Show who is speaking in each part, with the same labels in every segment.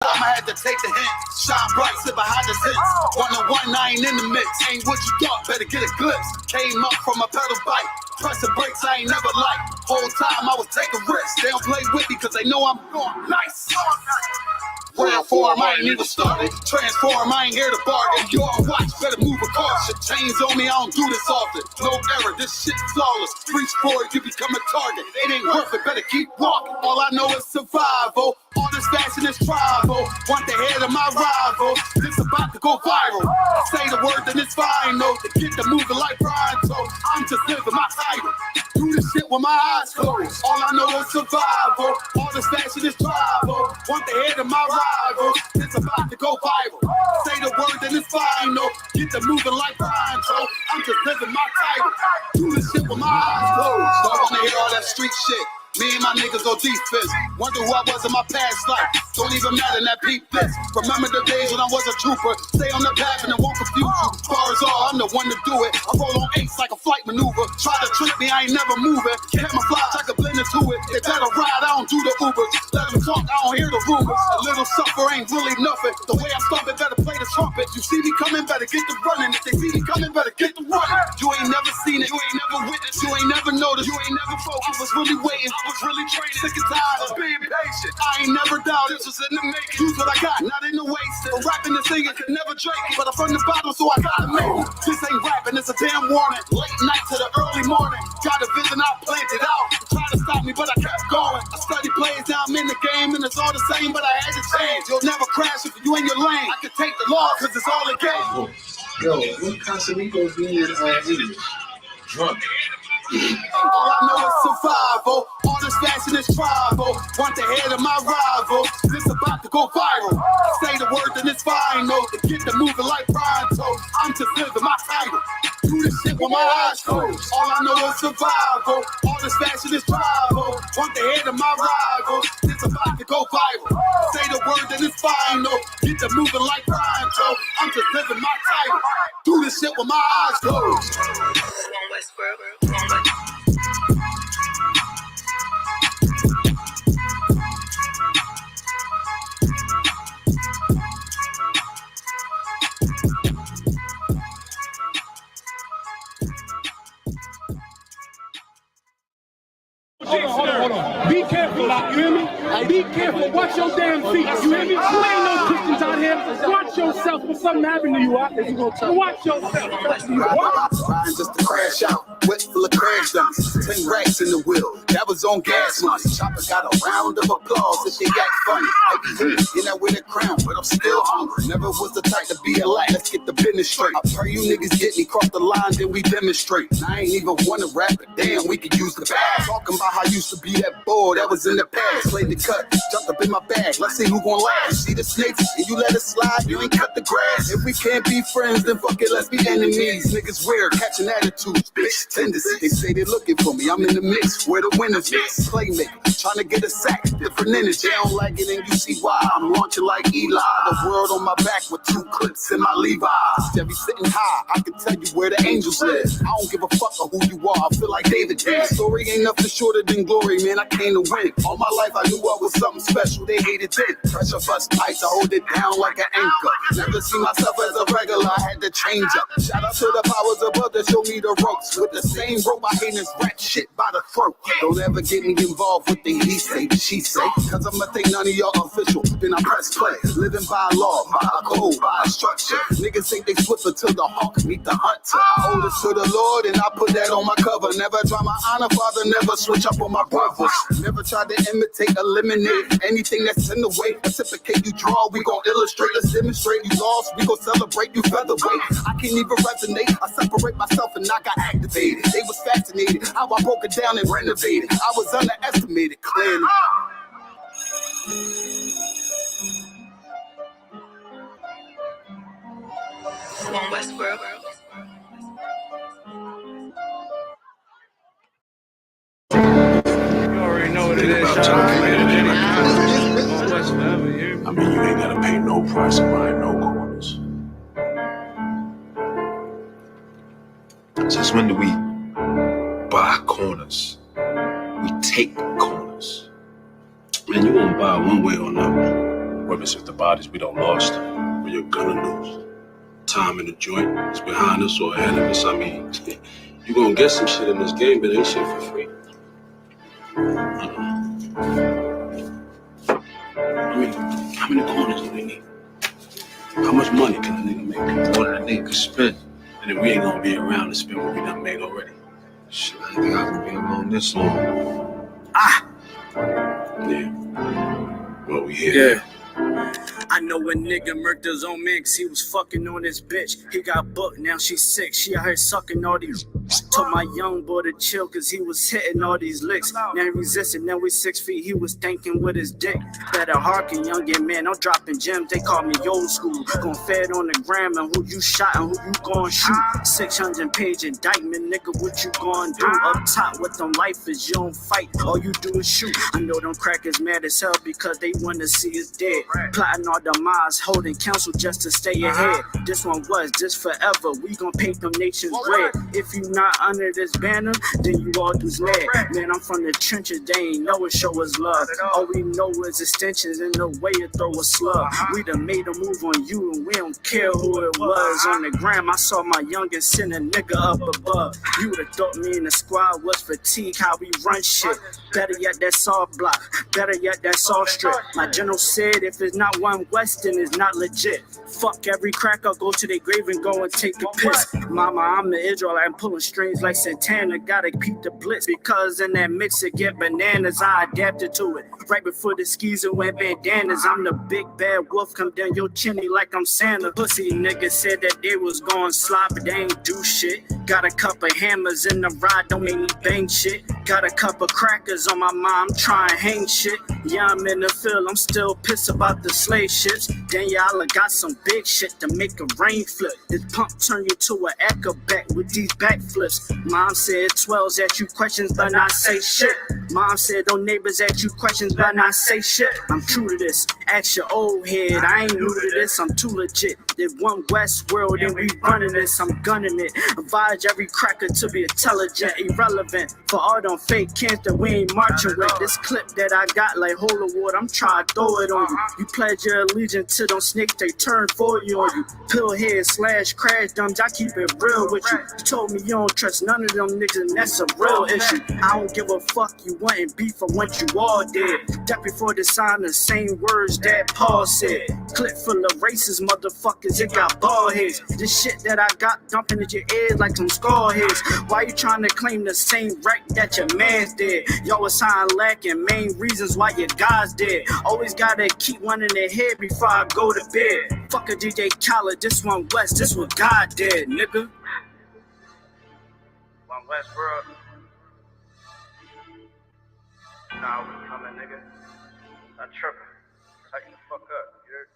Speaker 1: I had to take the hint. Shine bright, sit behind the tents. 1-on-1, I ain't in the mix. Ain't what you thought, better get a glimpse. Came up from a pedal bike. Pressing brakes I ain't never liked. Whole time I was taking risks. They don't play with me cause they know I'm going nice. Whereform, I ain't even started. Transform, I ain't here to bargain. You on watch, better move a caution. Chains on me, I don't do this often. No error, this shit flawless. Reach for it, you become a target. It ain't worth it, better keep walking. All I know is survival. All this fashion is tribal. Want the head of my rival. This about to go viral. Say the word, then it's final. To get the moving like Brian, so I'm just living my title. Do this shit with my eyes closed. All I know is survival. All this fashion is tribal. Want the head of my rival. It's about to go viral. Say the word, then it's final. Get the moving like Brian, so I'm just living my title. Do this shit with my eyes closed. Don't wanna hear all that street shit. Me and my niggas on defense. Wonder who I was in my past life. Don't even matter, that peep this. Remember the days when I was a trooper. Stay on the path and it won't confuse you. Bars all, I'm the one to do it. I roll on eights like a flight maneuver. Try to trick me, I ain't never moving. Camouflage, I can blend into it. They better ride, I don't do the Ubers. Let them talk, I don't hear the rumors. A little suffer ain't really nothing. The way I stop it, better play the trumpet. You see me coming, better get the running. If they see me coming, better get the running. You ain't never seen it, you ain't never witnessed, you ain't never noticed, you ain't never focused. I was really waiting. I was really training, sick and tired of being patient. I ain't never doubted, this was in the making. Use what I got, not in the waste. But rapping and singing can never drink it. But I'm from the bottom, so I gotta make it. This ain't rapping, it's a damn warning. Late night to the early morning. Got a vision, I planned it out. Try to stop me, but I kept going. I study plays, now I'm in the game, and it's all the same, but I had to change. You'll never crash if you in your lane. I can take the law, cause it's all a game.
Speaker 2: Yo, what Casamigos mean in English? Drunk.
Speaker 1: All I know is survival. All this fashion is tribal. Want the head of my rival. This about to go viral. Say the word, then it's final. To get the moving like Brian, so I'm just living my title. Do this shit with my eyes closed. All I know is survival. All this fashion is tribal. Want the head of my rival. This about to go viral. Say the word, then it's final. Get the moving like Brian, so I'm just living my title. Do this shit with my eyes closed.
Speaker 3: Hold on. Be careful, you hear me? Be careful. Watch your damn feet. You hear me? You ain't no Christians out here. Watch yourself. When something happen to you, watch yourself.
Speaker 1: Trying just to crash out. Wet full of crash dummies. 10 racks in the wheel. That was on gas money. Chopper got a round of applause if they act funny. I be here, in that with a crown, but I'm still hungry. Never was the type to be a lie. Let's get the business straight. I pray you niggas get me cross the line, then we demonstrate. I ain't even wanna rap, but damn, we could use the bag. Talking about how I used to be that boy that was in the past. Played the cut, jumped up in my bag. Let's see who gon' last. See the snakes, and you let it slide, you ain't cut the grass. If we can't be friends, then fuck it, let's be enemies. Niggas weird, catching attitudes, bitch tendencies. They say they looking for me, I'm in the mix, where the winners mix. Playmaker, trying to get a sack, different energy. I don't like it, and you see why. I'm launching like Eli. The world on my back with 2 clips in my Levi's. Chevy sitting high, I can tell you where the angels live. I don't give a fuck of who you are, I feel like David did. Story ain't nothing shorter than glory, man, I came to win. All my life I knew I was something special, they hated it. Pressure bust pipes, I hold it down like an anchor. Never see myself as a regular, I had to change up. Shout out to the powers above that show me the ropes. With the same rope, I hate this rat shit by the throat. Don't ever get me involved with the he say, the she say. Cause I'ma think none of y'all official, then I press play. Living by law, by a code, by a structure. Niggas think they flip until the hawk meet the hunter. I owe this to the Lord and I put that on my cover. Never try my honor, father, never switch up on my brothers. Never try to imitate, eliminate anything that's in the way. Reciprocate, you draw, we gon' illustrate. Let's demonstrate, you lost, we gon' celebrate, you featherweight. I can't even resonate, I separate myself and I got activated. They was fascinated, how I broke it down and renovated. I was underestimated, clearly.
Speaker 4: Westboro.
Speaker 3: You already know what it is,
Speaker 2: I mean, you ain't gotta pay no price to buy no corners. Since when do we buy corners? We take corners.
Speaker 5: Man, you won't buy one way or another. Whether if the bodies we don't lost, or you're gonna lose. Time in the joint is behind us or ahead of us. I mean, you gonna get some shit in this game, but ain't shit for free. I mean, how many corners do we need? How much money can a nigga make?
Speaker 2: More than a nigga can spend.
Speaker 5: And then we ain't gonna be around to spend what we done made already.
Speaker 2: Shit, I think I can be alone this long.
Speaker 5: Yeah. Well, we here.
Speaker 6: Yeah. I know a nigga murked his own man cause he was fucking on his bitch. He got booked, now she's sick. She out here sucking all these. Told my young boy to chill cause he was hitting all these licks. Now he resisted, now we 6 feet. He was thinking with his dick. Better hearken, youngin' man. I'm dropping gems, they call me old school. Gon' fed on the gram and who you shot and who you gon' shoot. 600 page indictment, nigga, what you gon' do? Up top with them lifers, you don't fight, all you do is shoot. I know them crackers mad as hell because they wanna see us dead. Plotting all the miles, holding counsel just to stay ahead. This one was, this forever. We gon' paint them nations red. If you not under this banner, then you all dudes mad. Man, I'm from the trenches, they ain't know it, show us love. All we know is extensions and the way you throw a slug. We done made a move on you and we don't care who it was. On the gram, I saw my youngest send a nigga up above. You would've thought me and the squad was fatigue, how we run shit. Better yet, that's all block. Better yet, that's all strip. My general said, if it's not one West, then it's not legit. Fuck every cracker, go to their grave and go and take a piss. Mama, I'm the Israelite, I'm pulling strings like Santana. Gotta peep the blitz, because in that mix it get bananas. I adapted to it. Right before the skis and went bandanas. I'm the big bad wolf, come down your chimney like I'm Santa. Pussy niggas said that they was going slop, but they ain't do shit. Got a couple hammers in the ride, don't make me bang shit. Got a couple crackers on my mind, I'm trying to hang shit. Yeah, I'm in the field, I'm still pissed about the slave ships. Then y'all got some big shit to make a rain flip. This pump turn you to an acrobat with these backflips. Mom said 12s at you questions, but not say shit. Mom said those neighbors at you questions, but not say shit. I'm true to this, ask your old head, I ain't new to this, I'm too legit. There's one West world and we running this, I'm gunning it. Advise every cracker to be intelligent, irrelevant. For all them fake cans that we ain't marching with. This clip that I got like holy water, I'm trying to throw it on you. You pledge your allegiance to them snakes, they turn for you on you. Pillhead / crash dumps, I keep it real with you. You told me you don't trust none of them niggas and that's a real issue. I don't give a fuck, you wantin' beef for what you all did. That before the sign the same words that Paul said. Clip full of racist motherfuckers, it got bald heads. This shit that I got dumping at your ears like some skull heads. Why you trying to claim the same right that your man's did? Y'all was sign lacking, main reasons why your guys dead. Always gotta keep one in their head before I go to bed. Fuck a DJ Khaled, this one West, this what God did, nigga. One West world. Nah, we coming, nigga. Not tripping. Tighten the fuck up, you heard?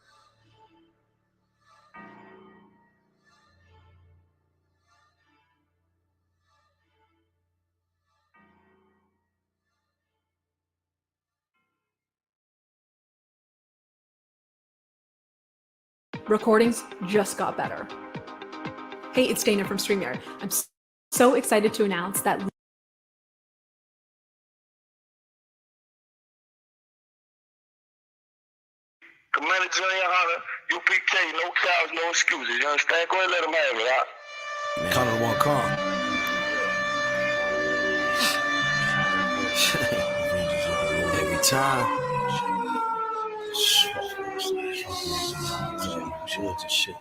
Speaker 7: Recordings just got better. Hey, it's Dana from StreamYard. I'm so excited to announce that
Speaker 8: Commander Junior Hunter, UPK, no cows, no excuses. You understand? Go ahead and let them have it, huh?
Speaker 9: Count on one call. Every time. Shit.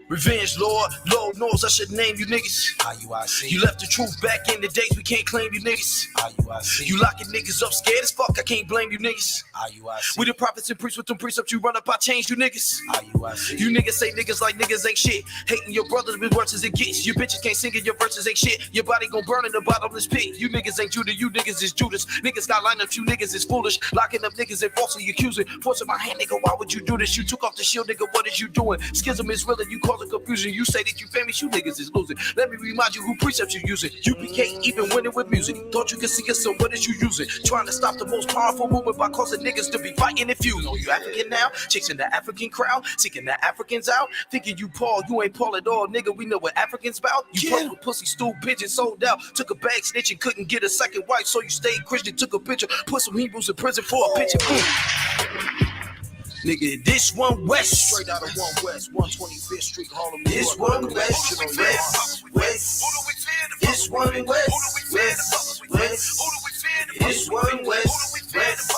Speaker 9: Revenge, Lord knows I should name you niggas. IUIC. You left the truth back in the days, we can't claim you niggas. IUIC. You locking niggas up scared as fuck, I can't blame you niggas. IUIC. We the prophets and priests with them precepts, you run up, I change you niggas. IUIC. You niggas say niggas like niggas ain't shit. Hating your brothers with worse as it gets. You bitches can't sing and your verses ain't shit. Your body gon' burn in the bottomless pit. You niggas ain't Judah, you niggas is Judas. Niggas got lined up, you niggas is foolish. Locking up niggas and falsely accusing. Forcing my hand, nigga, why would you do this? You took off the shield, nigga, what is you doing? Schism is real and you causing confusion. You say that you famous, you niggas is losing. Let me remind you who precepts you using. UPK even winning with music. Thought you could see us, so what is you using? Trying to stop the most powerful movement by causing niggas to be fighting and fusing. Oh, you African now? Chasing the African crowd, seeking the Africans out. Thinking you Paul, you ain't Paul at all, nigga. We know what Africans about. You fuck with pussy, stool, pigeon, sold out. Took a bag, snitching, couldn't get a second wife, so you stayed Christian. Took a picture, put some Hebrews in prison for a picture. Nigga, this one west, straight out of 1 West, 125th Street, Harlem.
Speaker 10: This one west, west. This one west, west. This one west, west.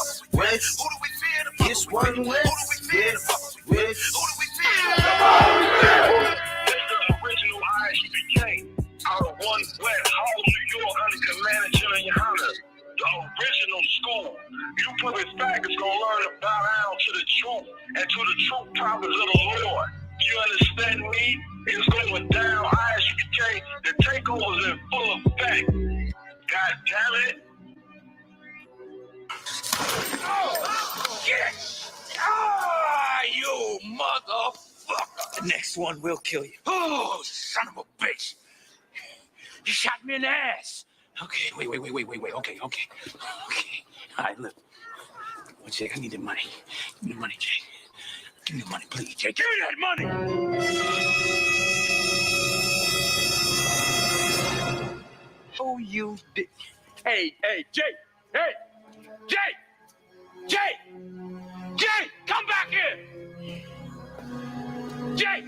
Speaker 10: This one west, west.
Speaker 8: Original Isupk out of 1 West, Harlem, New York, under Commander General Yohana. The original school. You put it back, it's gonna learn to bow down to the truth and to the true prophets of the Lord. You understand me? It's going down. Isupk, the takeover's in full effect. God damn it.
Speaker 9: Oh, shit! Ah, you motherfucker!
Speaker 10: The next one will kill you.
Speaker 9: Oh, son of a bitch! You shot me in the ass. Okay, wait. Okay. All right, look. Well, Jake, I need the money. Give me the money, Jake. Give me the money, please, Jake. Give me that money! Oh, you did. Hey, Jake! Hey! Jake! Come back here! Jake!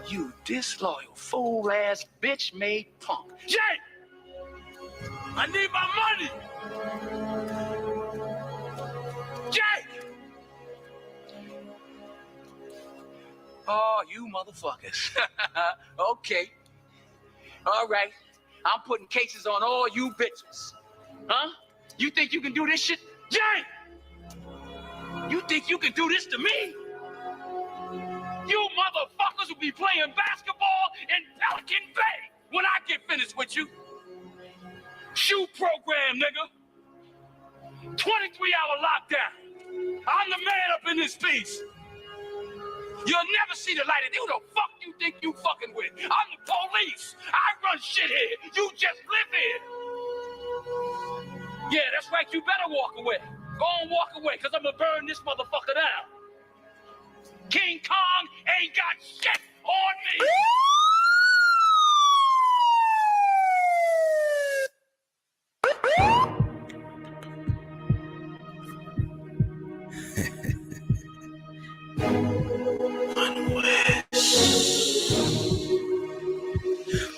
Speaker 9: You disloyal, fool-ass, bitch-made punk. Jake! I need my money! Jake! Oh, you motherfuckers. Okay. All right. I'm putting cases on all you bitches. Huh? You think you can do this shit? Jake! You think you can do this to me? You motherfuckers will be playing basketball in Pelican Bay when I get finished with you. Shoe program, nigga. 23-hour lockdown. I'm the man up in this piece. You'll never see the light of who the fuck you think you fucking with. I'm the police. I run shit here. You just live here. Yeah, that's right. You better walk away. Go on, walk away, because I'm going to burn this motherfucker down. King Kong ain't got shit on me.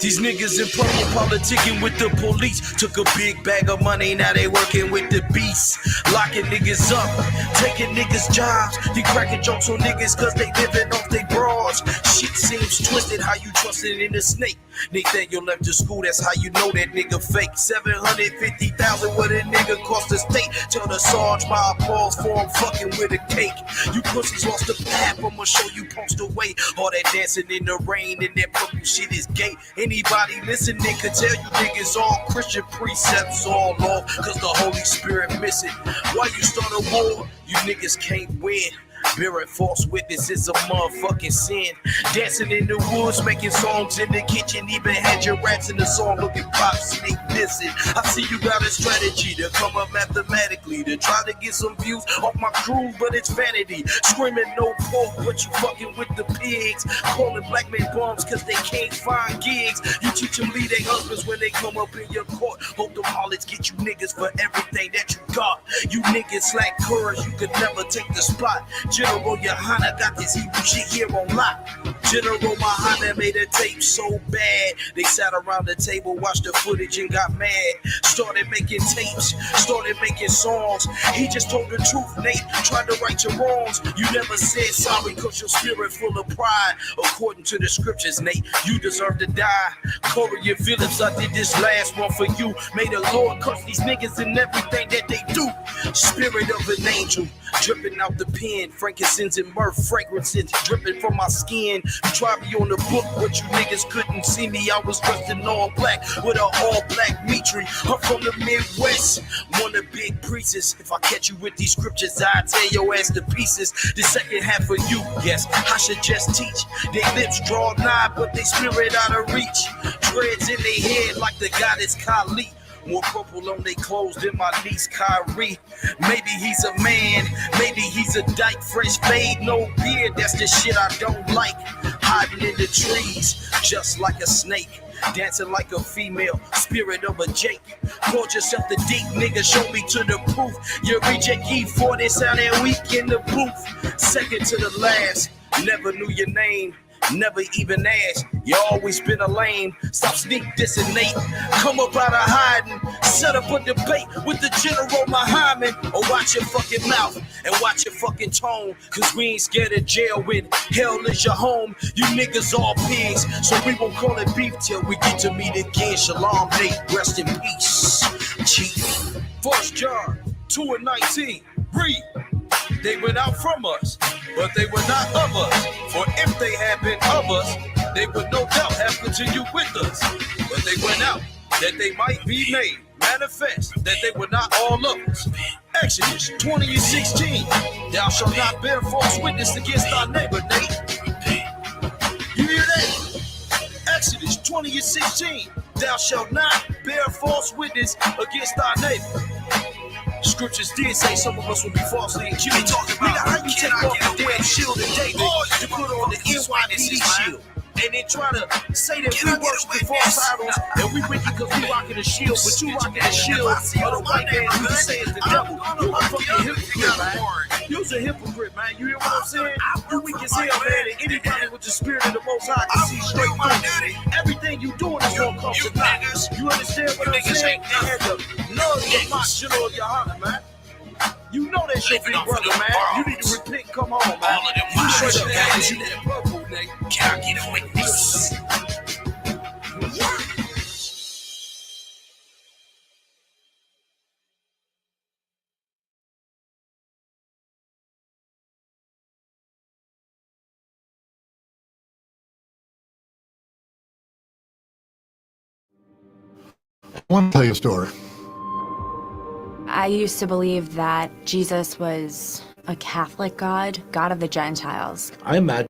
Speaker 9: These niggas in purple politicking with the police. Took a big bag of money, now they working with the beast. Locking niggas up, taking niggas jobs. They cracking jokes on niggas cause they living off they bras. Shit seems twisted, how you trusted in a snake. Nathaniel left the school, that's how you know that nigga fake. 750,000 what a nigga cost the state. Tell the Sarge my applause for him fucking with a cake. You pussies lost the path, I'ma show you punks the way. All that dancing in the rain and that purple shit is gay. Anybody listening could tell you niggas all Christian precepts all off, cause the Holy Spirit missing. Why you start a war? You niggas can't win. Bearing false witness is a motherfucking sin. Dancing in the woods, making songs in the kitchen. Even had your rats in the song looking pop sneak dissing. I see you got a strategy to come up mathematically to try to get some views off my crew, but it's vanity. Screaming no pork, but you fucking with the pigs. Calling black men bums cause they can't find gigs. You teach them lead their husbands when they come up in your court. Hope them harlots get you niggas for everything that you got. You niggas lack courage, you could never take the spot. General Yohana got this Hebrew shit here on lock. General Yohana made a tape so bad they sat around the table, watched the footage and got mad. Started making tapes, started making songs. He just told the truth, Nate. Tried to right your wrongs. You never said sorry cause your spirit full of pride. According to the scriptures, Nate, you deserve to die. Corey Phillips, I did this last one for you. May the Lord curse these niggas and everything that they do. Spirit of an angel dripping out the pen, frankincense and myrrh, fragrances dripping from my skin. You tried me on the book, but you niggas couldn't see me. I was dressed in all black with an all black Mitri. I'm from the Midwest, one of big preachers. If I catch you with these scriptures, I tear your ass to pieces. The second half for you, yes, I should just teach. Their lips draw nigh, but they spirit out of reach. Dreads in their head like the goddess Kali. More purple on they clothes than my niece Kyrie. Maybe he's a man, maybe he's a dyke. Fresh fade, no beard, that's the shit I don't like. Hiding in the trees, just like a snake. dancing like a female, spirit of a Jake. Call yourself the deep nigga, show me to the proof. You reject E40, sound that weak in the booth. Second to the last, never knew your name. Never even asked, you always been a lame. Stop sneak dissing Nate. Come up out of hiding. Set up a debate with the General Muhammad. Or watch your fucking mouth and watch your fucking tone. Cause we ain't scared of jail when hell is your home. You niggas all pigs, so we won't call it beef till we get to meet again. Shalom, Nate, rest in peace. Chief. 1 John 2:19. Read. They went out from us, but they were not of us. For if they had been of us, they would no doubt have continued with us. But they went out, that they might be made manifest, that they were not all of us. Exodus 20:16. Thou shalt not bear false witness against thy neighbor, Nate. You hear that? Exodus 20:16. Thou shalt not bear false witness against thy neighbor. Scriptures did say some of us would be falsely accused. Nigga, how you take off the damn shield of David to put on the NYPD shield? And then try to say that we worship the false idols and we wicked because we rocking a shield, but you rocking a shield of the white man who can say it's the devil. You a fucking hypocrite, man. You's a hypocrite, man. You hear what I'm saying? You weak as hell, man, and anybody with the spirit of the Most High can see straight through. Everything you doing is gonna come to naught. You understand what I'm saying? And had the love the Mashalo of your heart, man. You know that shit, big brother, man. You need to repent and come home, man. You straight up, man. You that purple, nigga. Can't get a witness.
Speaker 11: I want to tell you a story.
Speaker 12: I used to believe that Jesus was a Catholic God, God of the Gentiles.
Speaker 5: I imagine.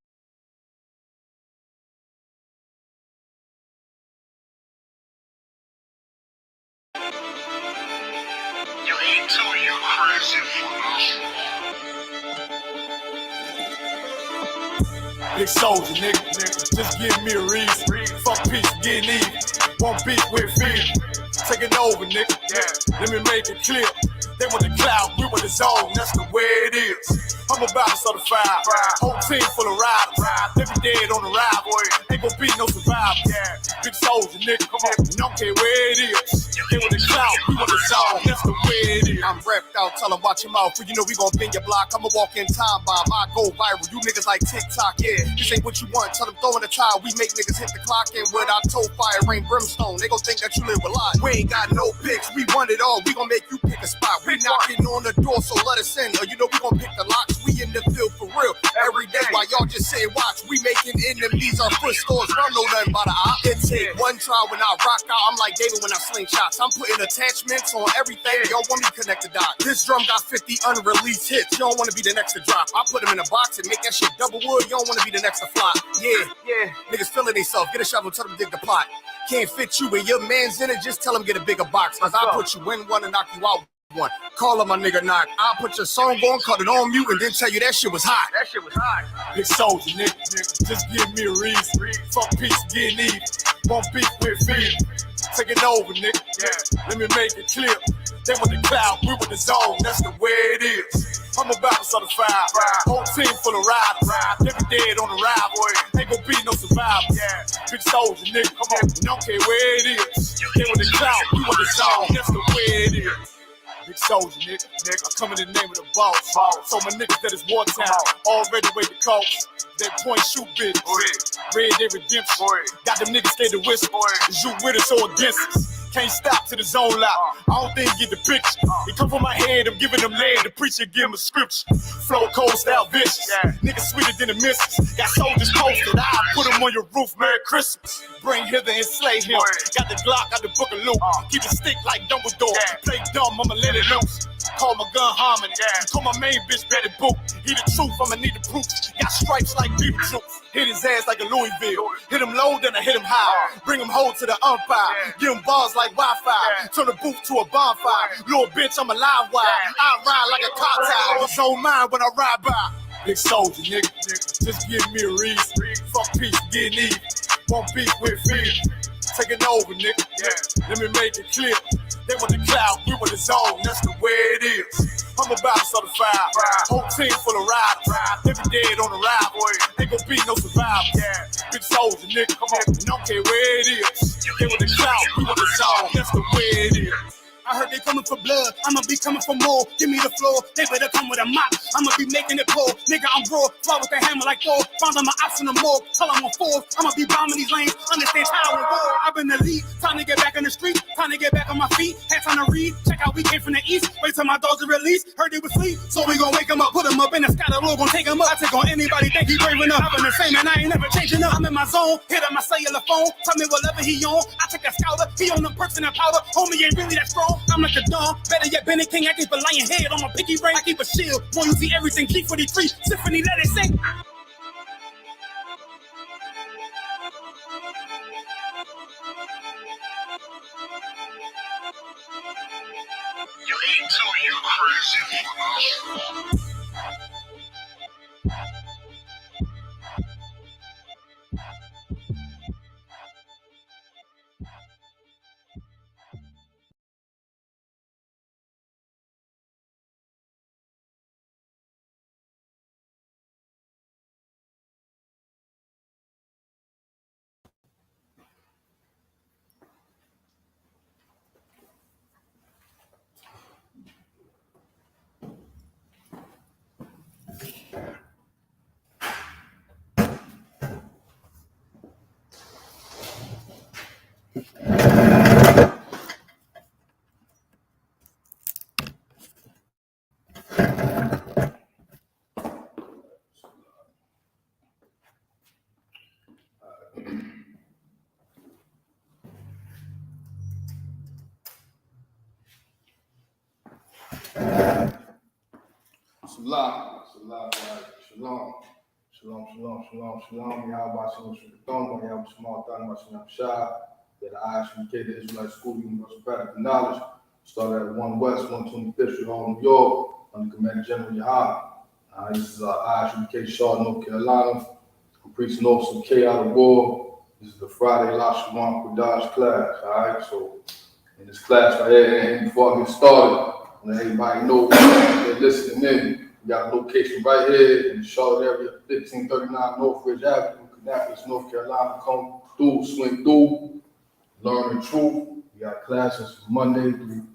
Speaker 8: You ain't too, you crazy for this.
Speaker 13: Big soldier, nigga. Just give me a reason. Fuck peace, getting even. Won't beat with fear. Taking over, nigga. Yeah. Let me make it clear. They want the cloud, we want the zone. That's the way it is. I'm about to start a fire. Whole team full of riders. They be dead on the ride, boy. Ain't gon' be no survivors. Big soldier, nigga. Come on. Don't care where it is. They want the cloud, we want the zone. That's the way it is. I'm repped out, tell them watch your mouth. You know we gon' bend your block. I'ma walk in time bomb. I go viral. You niggas like TikTok, yeah. This ain't what you want. Tell them throw in the towel. We make niggas hit the clock and with our toe fire, rain brimstone. They gon' think that you live a lie. We ain't got no picks. We want it all. We gon' make you pick a spot. We knocking on the door, so let us in. Or you know we gon' pick the locks. We in the field for real. Every day while y'all just say watch. We making enemies our foot stores. Y'all know nothing about the op. It take one try when I rock out. I'm like David when I sling shots. I'm putting attachments on everything. Y'all want me to connect the dot. This drum got 50 unreleased hits. You don't want to be the next to drop. I put them in a box and make that shit double wood. You don't want to be the next to fly. Yeah. Niggas feeling themselves. Get a shovel, tell them dig the pot. Can't fit you and your man's in it. Just tell them get a bigger box. Cause I'll put you in one and knock you out one. Call him my nigga knock. I'll put your song on, cut it on mute, and then tell you that shit was hot. Big soldier, nigga. Just give me a reason. Fuck peace, getting even. Won't beat with fear. Taking over, nigga. Let me make it clear. They want the cloud, we want the zone. That's the way it is. I'm about to start a fire. Whole team full of riders. They be dead on the ride, boy. Ain't gon' be no survivors. Big soldier, nigga. Come on. Don't care where it is. They want the cloud, we want the zone. That's the way it is. Big soldier, nigga. I come in the name of the boss. So my niggas that is wartime. Already wait the coast. That point shoot bitch. Red Dead Redemption. Got them niggas scared to whisper. Is you with us or against us? Can't stop to the zone loud. I don't think you get the picture. It come from my head, I'm giving them lead. The preacher give them a scripture. Flow cold style vicious. Niggas sweeter than the missus. Got soldiers posted. I put them on your roof. Merry Christmas. Bring hither and slay him. Got the Glock, got the book of loot. Keep it stick like Dumbledore. Play dumb, I'ma let it loose. Call my gun harmony. Call my main bitch Betty Boop. He the truth, I'ma need the proof. Got stripes like beef troops. Hit his ass like a Louisville. Hit him low, then I hit him high. Bring him home to the umpire. Give him bars like Wi-Fi. Turn the booth to a bonfire. Little bitch, I'm a live wire. I ride like a car tire. It's on mine when I ride by. Big soldier, nigga. Just give me a reason. Fuck peace, getting even. Won't beat with fear. taking over, nigga. Yeah. Let me make it clear. They want the cloud, we want the zone. That's the way it is. I'm about to start a fire. Whole team full of riders. Every dead on the ride, boy. Ain't gon' be no survivors. Yeah. Big soldier, nigga. Come on. And don't care where it is. They want the cloud, we want the zone. That's the way it is. I heard they coming for blood, I'ma be coming for more. Give me the floor, they better come with a mop. I'ma be making it pour. Nigga, I'm raw, fly with the hammer like Thor. Found on my ops in the morgue, tell them I'm fours. I'ma be bombing these lanes, understand how and war. I've been the lead, time to get back in the street, time to get back on my feet. Had time to read, check out we came from the east. Wait till my dogs are released, heard they was sleep. So we gon' wake them up, put them up in the sky, the Lord gon' take them up. I take on anybody, think he brave enough. I've been the same and I ain't never changing up. I'm in my zone, hit on my cellular phone, tell me whatever he on. I take that scouter, he on them perks and that powder. Homie ain't really that strong, I'm like a dawn. Better yet, Benny King, I keep a lion head on my pinky ring. I keep a shield. Boy, you see everything. G43, Symphony, let it sing.
Speaker 8: You ain't too, you crazy.
Speaker 14: Shalom. Shalom, shalom, shalom, shalom. Yahweh Shalom Shalom, Yahweh Shema Thana, Shalom Shah. That the Isupk, the Israelite School Universal Practical Knowledge, started at 1 West, 125th Street, New York, under Commander General Yahan. This is Isupk, Charlotte, North Carolina. I'm preaching also K out of war. This is the Friday Lashawan Qadash class. All right, so in this class right here, and before I get started, let everybody know they're listening in. We got a location right here in the Charlotte area, 1539 Northridge Avenue, Kannapolis, North Carolina. Come through, swing through, learn the truth. We got classes from Monday through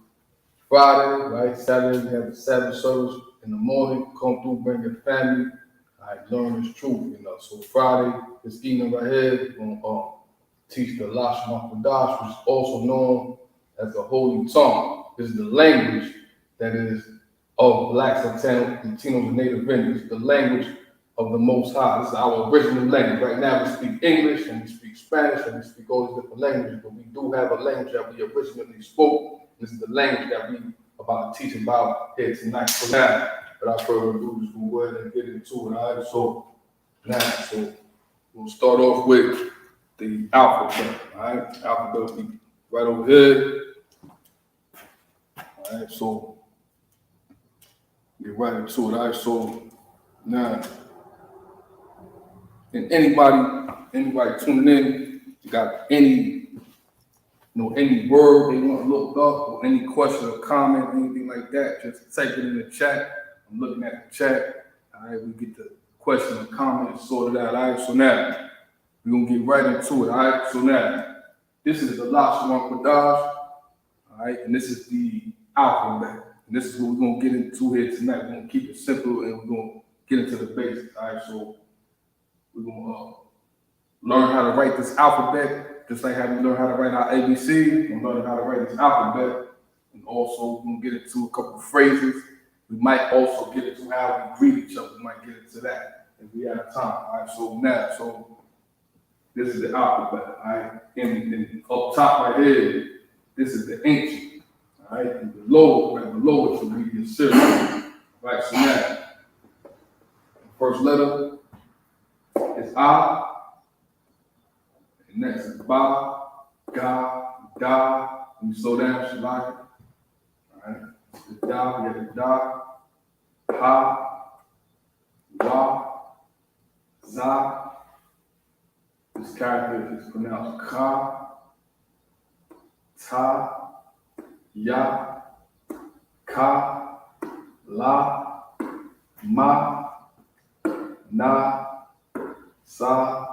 Speaker 14: Friday, right? Saturday, we have the Sabbath service in the morning. Come through, bring your family. All right, learn this truth, So Friday, this evening right here, we're going to teach the Lashawan Qadash, which is also known as the Holy Tongue. This is the language that is of blacks, Latinos, and Native Indians, the language of the Most High. This is our original language. Right now we speak English and we speak Spanish and we speak all these different languages, but we do have a language that we originally spoke. This is the language that we are about to teach about here tonight. So now, without further ado, just go ahead and get into it. All right, so we'll start off with the alphabet. All right, alphabet will be right over here. All right, so get right into it. All right, so now, and anybody tuning in, you got any word they want to look up or any question or comment, anything like that, just type it in the chat. I'm looking at the chat. All right, we get the question and comment sorted out. All right, so now we're gonna get right into it. All right, so now this is the Lashawan Qadash. All right, and this is the alphabet. And this is what we're gonna get into here tonight. We're gonna keep it simple and we're gonna get into the basics. All right, so we're gonna learn how to write this alphabet, just like how we learn how to write our ABC. We're gonna learn how to write this alphabet, and also we're gonna get into a couple of phrases. We might also get into how we greet each other. We might get into that if we have time. All right, so this is the alphabet. All right, and up top right here, this is the ancient. All right, and below it should be the Syriac. Right, so now, the first letter is I, and next is Ba, Ga, Da. Let me slow down, Shalaka. All right, the Da, we have the Da, Ha, Wa, Za. This character is pronounced Ka, Ta, Ya, Ka, La, Ma, Na, Sa,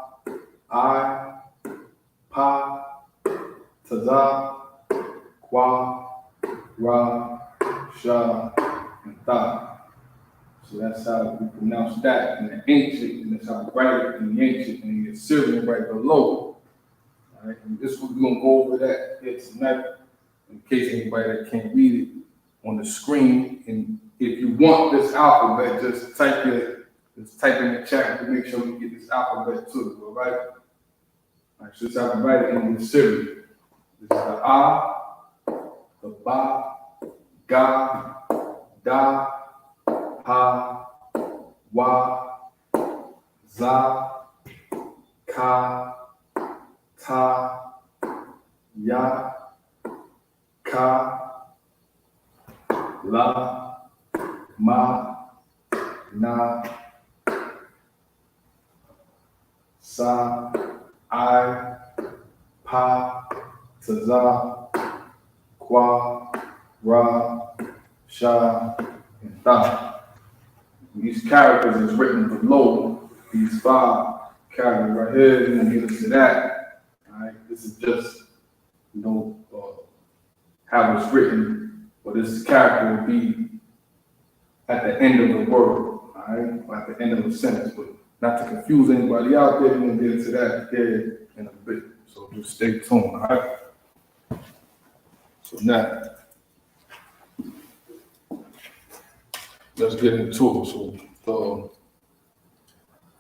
Speaker 14: I, Pa, Taza, Kwa, Ra, Sha, and Tha. So that's how we pronounce that in the ancient, and that's how we write it in the ancient, and the Assyrian right below. All right, and this we're gonna go over that here tonight, in case anybody that can't read it on the screen. And if you want this alphabet, just type in the chat to make sure we get this alphabet too. All right. All right, so that's how we write it in the Assyrian. This is the A, the Ba, Ga, Da, Ha, Wa, Za, Ka, Ta, Ya, Ka, La, Ma, Na, Sa, I, Pa, Taza, Kwa, Ra, Sha, and Tha. These characters is written below these 5 characters right here. We're gonna get into that. All right, this is just how it's written, but this character will be at the end of the word. All right, or at the end of the sentence, but not to confuse anybody out there. We're gonna get into that here in a bit. So just stay tuned. All right. So now, let's get into it. So the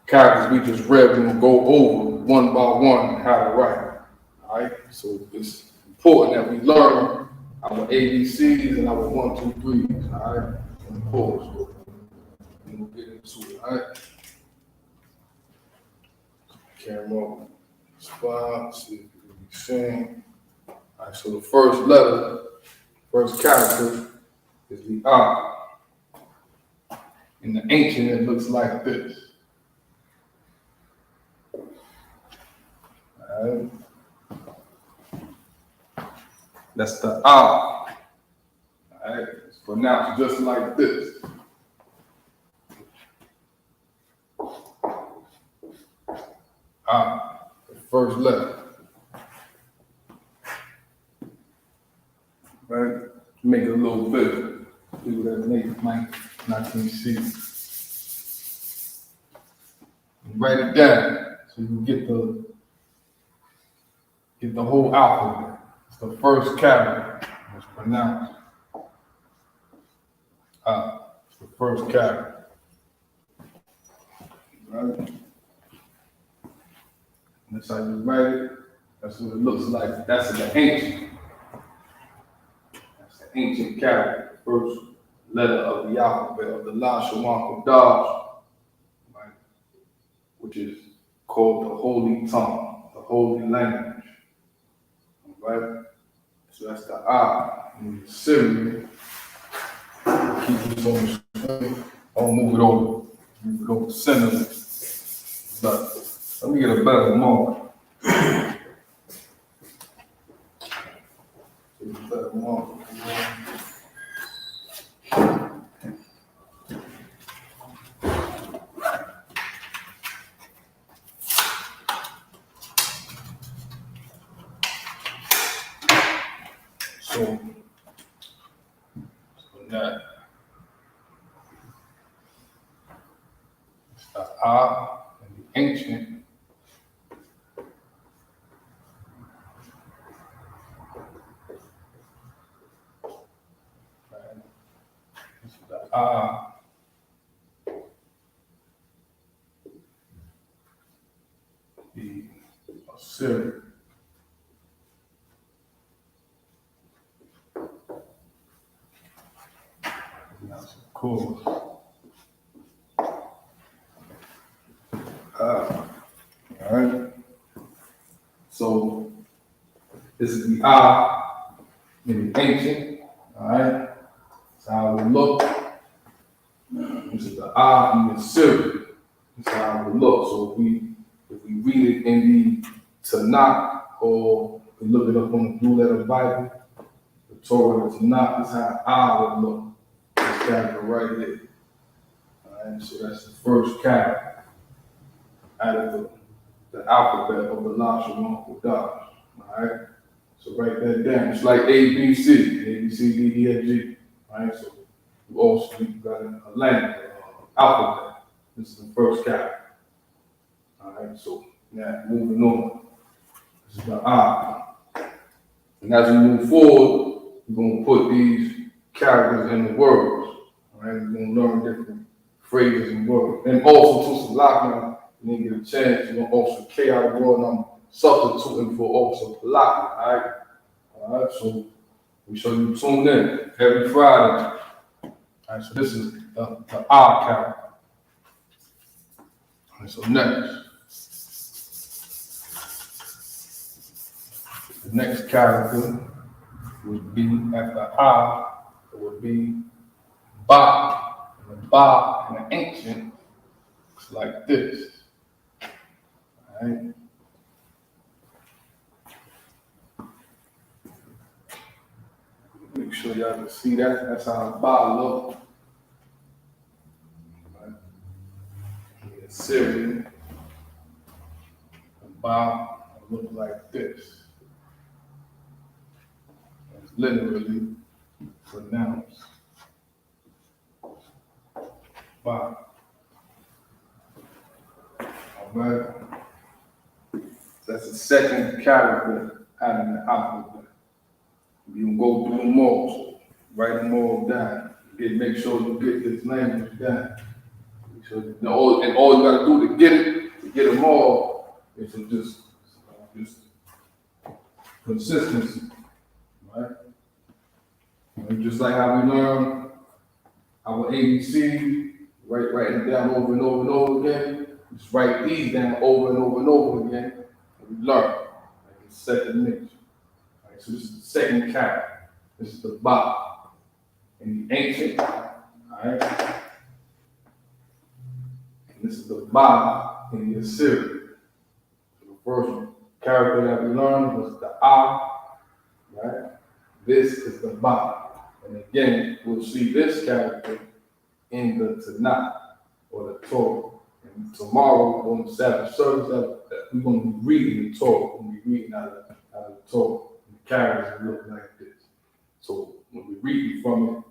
Speaker 14: characters we just read, we're gonna go over one by one how to write. All right. So it's important that we learn our ABCs and our 1, 2, 3s. All right. And pause. So we'll get into it. All right. Camera spot. See if you can be seen. All right. So the first letter, first character is the A. In the ancient, it looks like this. All right. That's the A. All right. It's pronounced just like this. A, the first letter. Right. Make it a little bigger. People that might not can see. Write it down so you can get the whole alphabet. It's the first character. It's pronounced. It's the first character. Right? That's how you write it. That's what it looks like. That's the ancient. That's the ancient character. First letter of the alphabet of the Lashawan Qadash, right? Which is called the holy tongue, the holy language. All right? So that's the A. In the Syrian, keep this on the screen. I'll move it over. Move it over to center. But let me get a better mark. So that it's the A and the ancient. This is the A. The Assyrian. Cool. All right. So this is the A in the ancient. All right. That's how it would look. This is the A in the Syrian. That's how it would look. So if we read it in the Tanakh or can look it up on the Blue Letter Bible. The Torah, the Tanakh, is how I would look. This character right here. All right, so that's the first character out of the alphabet of the Lashawan Qadash. All right, so write that down. It's like A, B, C, D, E, F, G. All right, so you also got a language, alphabet. This is the first character. All right, so now moving on. This is the I. And as we move forward, we're going to put these characters in the words. All right, we're going to learn different phrases and words. And also, to Salakna, you didn't get a chance, you're going to also K out the word, and I'm substituting for also Palakna. All right, so we show you tune in every Friday. All right, so this is the I character. All right, so next. The next character would be after I, it would be Ba. And the Ba in the ancient is like this. All right. Make sure y'all can see that. That's how Ba look. Right. The Syrian. The Ba look like this. It's literally pronounced Ba. All right. That's the second character out of the alphabet. You can go through them all, so write them all down. Make sure you get this language down. Make sure and all you gotta do to get them all, is to just consistency, right? And just like how we learn our ABC, write it down over and over and over again. Just write these down over and over and over again, and we learn. Like it's second nature. Right, so this is the second character. This is the Ba in the ancient. All right. And this is the Ba in the Assyrian. So the first character that we learned was the A. Right. This is the Ba. And again, we'll see this character in the Tanakh or the Torah. And tomorrow on the Sabbath service, we're going to be reading the Torah. We're going to be reading out of the Torah. And the characters look like this. So when we read from it,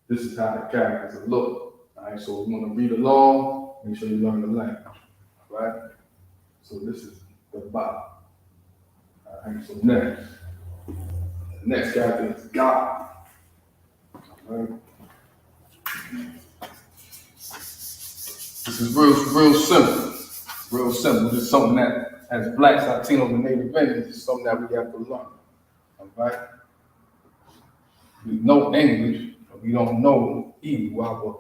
Speaker 14: this is how the characters look. All right, so we're going to read along, make sure you learn the language. All right? So this is the Ba. All right, so next. The next character is God. All right? This is real simple. Real simple. This is something that, as Blacks, Latinos, and Native Indians, is something that we have to learn. All right? We know English, but we don't know Hebrew, our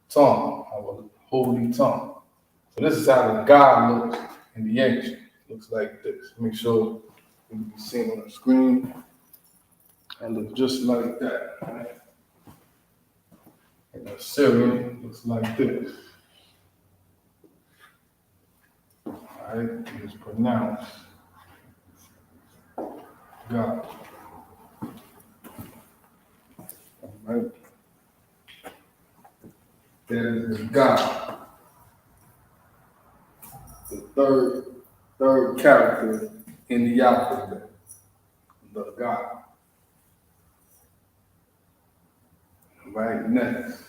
Speaker 14: tongue, our holy tongue. So this is how the God looks in the ancient. It looks like this. Make sure you can be seen on the screen. And look just like that. Right? And the Syrian looks like this. Alright, it's pronounced God. Alright. That is God. The third character in the alphabet, the God. Right, next.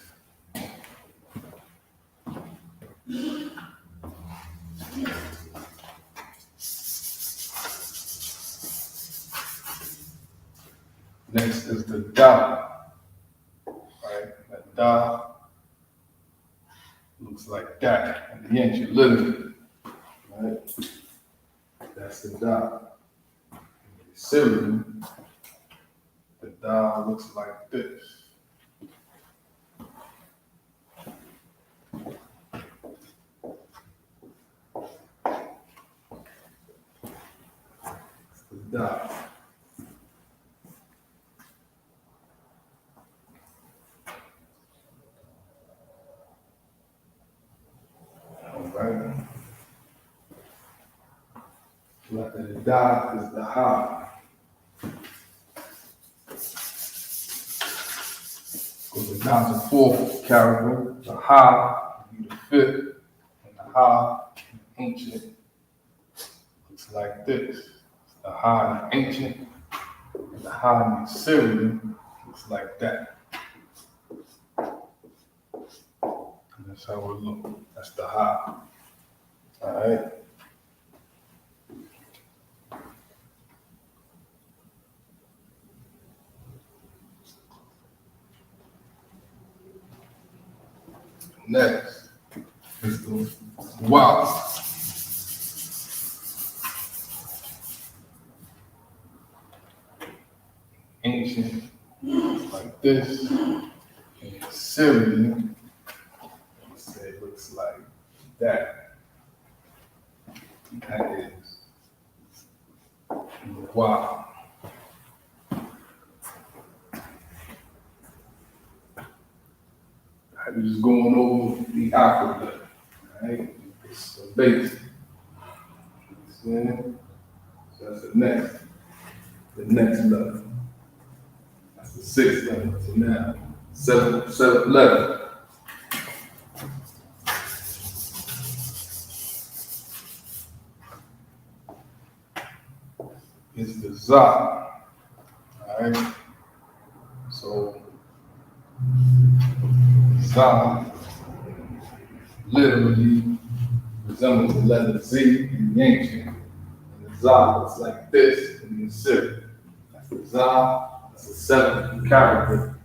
Speaker 14: Next is the Da. Right, that Da looks like that. And the ancient literally. Right? That's the Da. The Syrian, the Da looks like this. The Da. Right. Like the Da is the Ha. Now the fourth character, the Ha, be the fifth, and the Ha, the ancient, looks like this. The Ha in the ancient, and the Ha in the Syrian looks like that. And that's how it looks. That's the Ha. All right. Next is the Wow. Ancient, like this, and Syrian, it looks like that. That is wow. I'm just going over the alphabet, right? It's the base. So that's the next level. That's the sixth level. So now, seventh level. Is the Za. Alright. So Za literally resembles the letter Z in the ancient. And the Za looks like this in the Syrian. That's the Za, that's the seventh character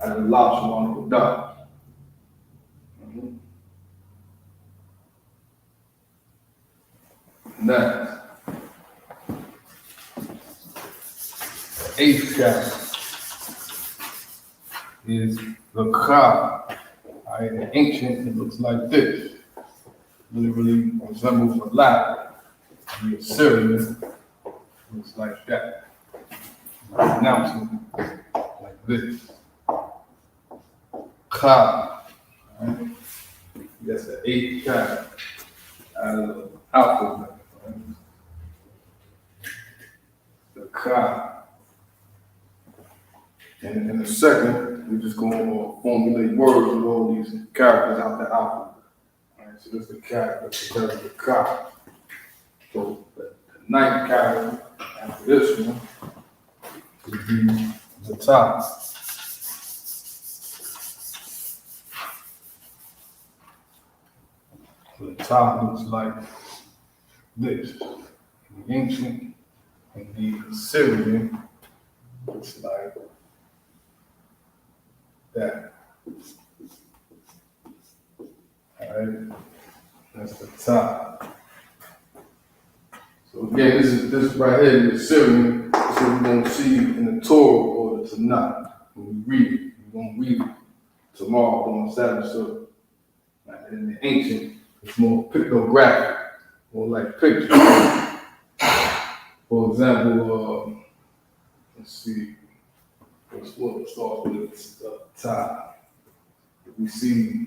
Speaker 14: out of the Lashawan Qadash. Next, the eighth character is the Ka. In the ancient, it looks like this. Literally resembles a ladder. The Assyrian looks like that. Pronouncing like this. Ka. Right? That's the eighth character out of the alphabet. Right? The Ka. And in a second, we're just going to formulate words with all these characters out the alphabet. All right, so this is the character because of the Ka. So the ninth character after this one would be the Ta. So the Ta looks like this. The ancient and the Assyrian looks like that. All right, that's the top. So again, this right here, the Syrian, this is what we're going to see in the Torah or the Tanakh. When we read it, we're going to read it tomorrow on Sabbath. So in the ancient, it's more pictographic, more like pictures. For example, let's see, let's start with the top. We see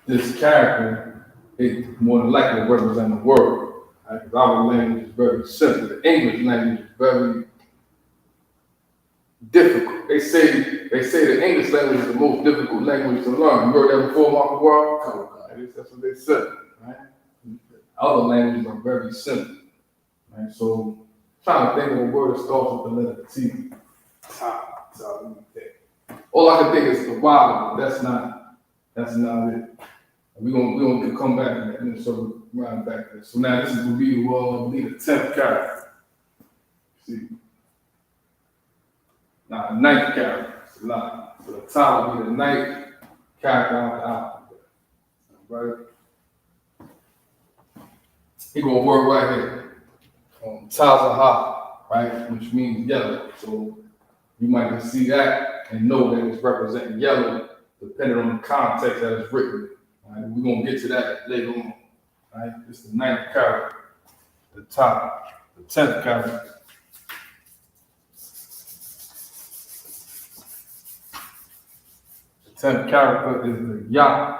Speaker 14: this character, it more than likely represents a word. Right? Our language is very simple. The English language is very difficult. They say the English language is the most difficult language to learn. You heard that before, Mark Ward? That's what they said. Right? Other languages are very simple. Right? So I'm trying to think of a word that starts with the letter T. All I can think is the wild, but that's not it. We're gonna come back to that and then sort of round back to this. So now this is gonna be the 10th character. See. Now the 9th character. So the top will be the 9th character out the alphabet. Right? He gonna work right here. Tazaha, right? Which means yellow. So you might can see that and know that it's representing yellow, depending on the context that it's written. Right? We're gonna get to that later on. Right? It's the 9th character, the top, the 10th character. The 10th character is the Ya.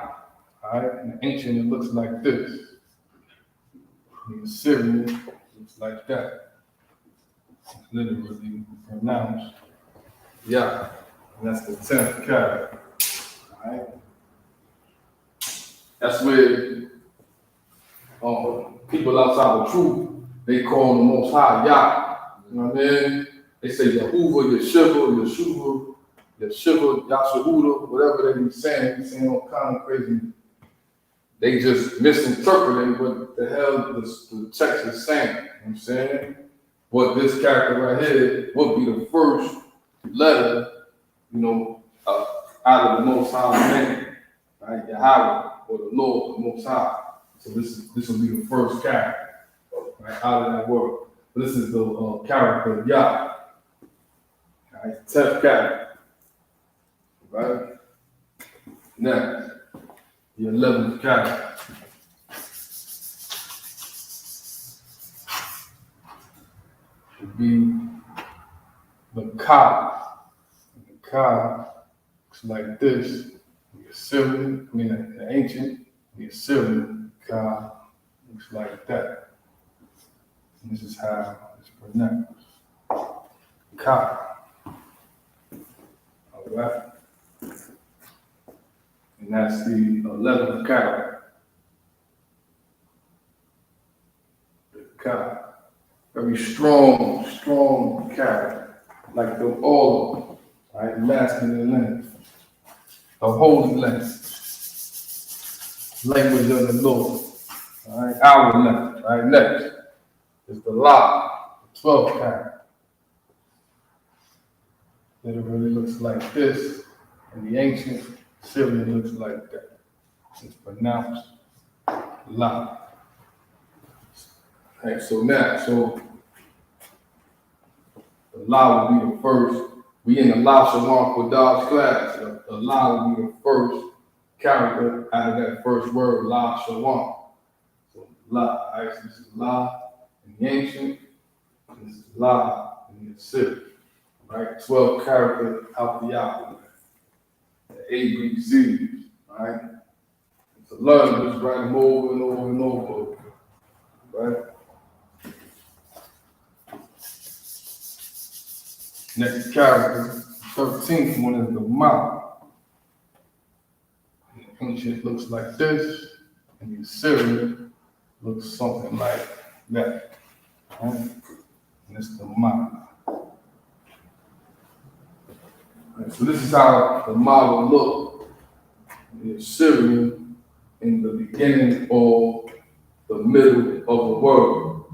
Speaker 14: All right, in the ancient it looks like this. In the Syrian it looks like that. It's literally pronounced Ya. And that's the 10th character. All right. That's where people outside the truth, they call the Most High Yah. You know what I mean? They say Yahuwah, Yeshua, Yashahuda, whatever they be saying all kind of crazy. They just misinterpreting what the hell the text is saying. You know what I'm saying? What this character right here would be the first letter, out of the Most High name, right? Yahweh, or the Lord, the Most High. So this will be the first character, right, out of that word. But this is the character of Yah. Right? 10th character. Right? Next, the 11th character. Should be the Ka. The Ka looks like this. The Assyrian, the ancient, the Assyrian Ka looks like that. And this is how it's pronounced. Ka. All right. And that's the 11th character. The Ka. Very strong character. Like all of them. Right? Masculine language. The holy language. Language of the Lord. All right? Our language. All right? Next is the La, the 12th character. Literally looks like this. And the ancient Syrian looks like that. It's pronounced La. Okay, so the La will be the first. We in the Lashawan Qadash class. The La will be the first character out of that first word, Lashawan. So La, right? So this is La in the ancient. This is La in the Syrian. Right? 12 characters out the alphabet. The ABCs. Right? It's a learn, just write them over and over and over. Right? Next character, 13th one is the Ma. The ancient looks like this, and the Assyrian looks something like that. Right? And it's the Ma. Right, so this is how the Ma will look in the Assyrian in the beginning or the middle of a word.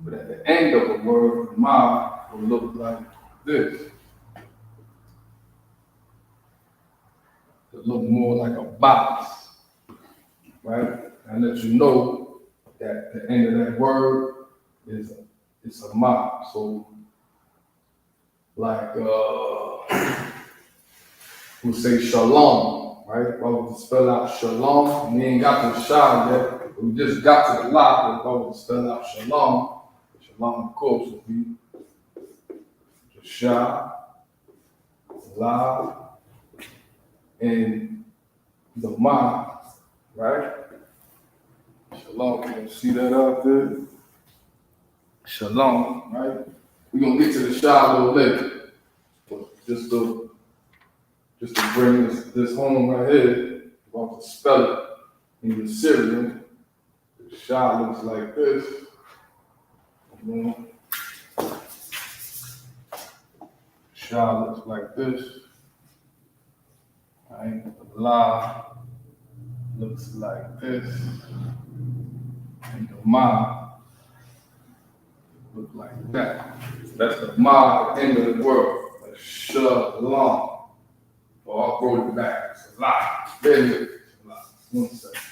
Speaker 14: But at the end of a word, the Ma will look like this. It look more like a box, right? And let you know that the end of that word is a Ma. So, like, we'll say shalom, right? Why would you spell out shalom? We ain't got the shah yet. We just got to the la. Why would you spell out shalom? Shalom, of course, would be Shah, La, and the Ma, right? Shalom, you can see that out there? Shalom, right? We're going to get to the Shah a little later. But just to bring this home right here, we're going to spell it in the Syrian. The Shah looks like this. Shah looks like this. Right? La looks like this. And the Ma looks like that. That's the Ma at the end of the word. Like shalom. Oh, I wrote it back. It's a lot. There it is. A lot. 1 second.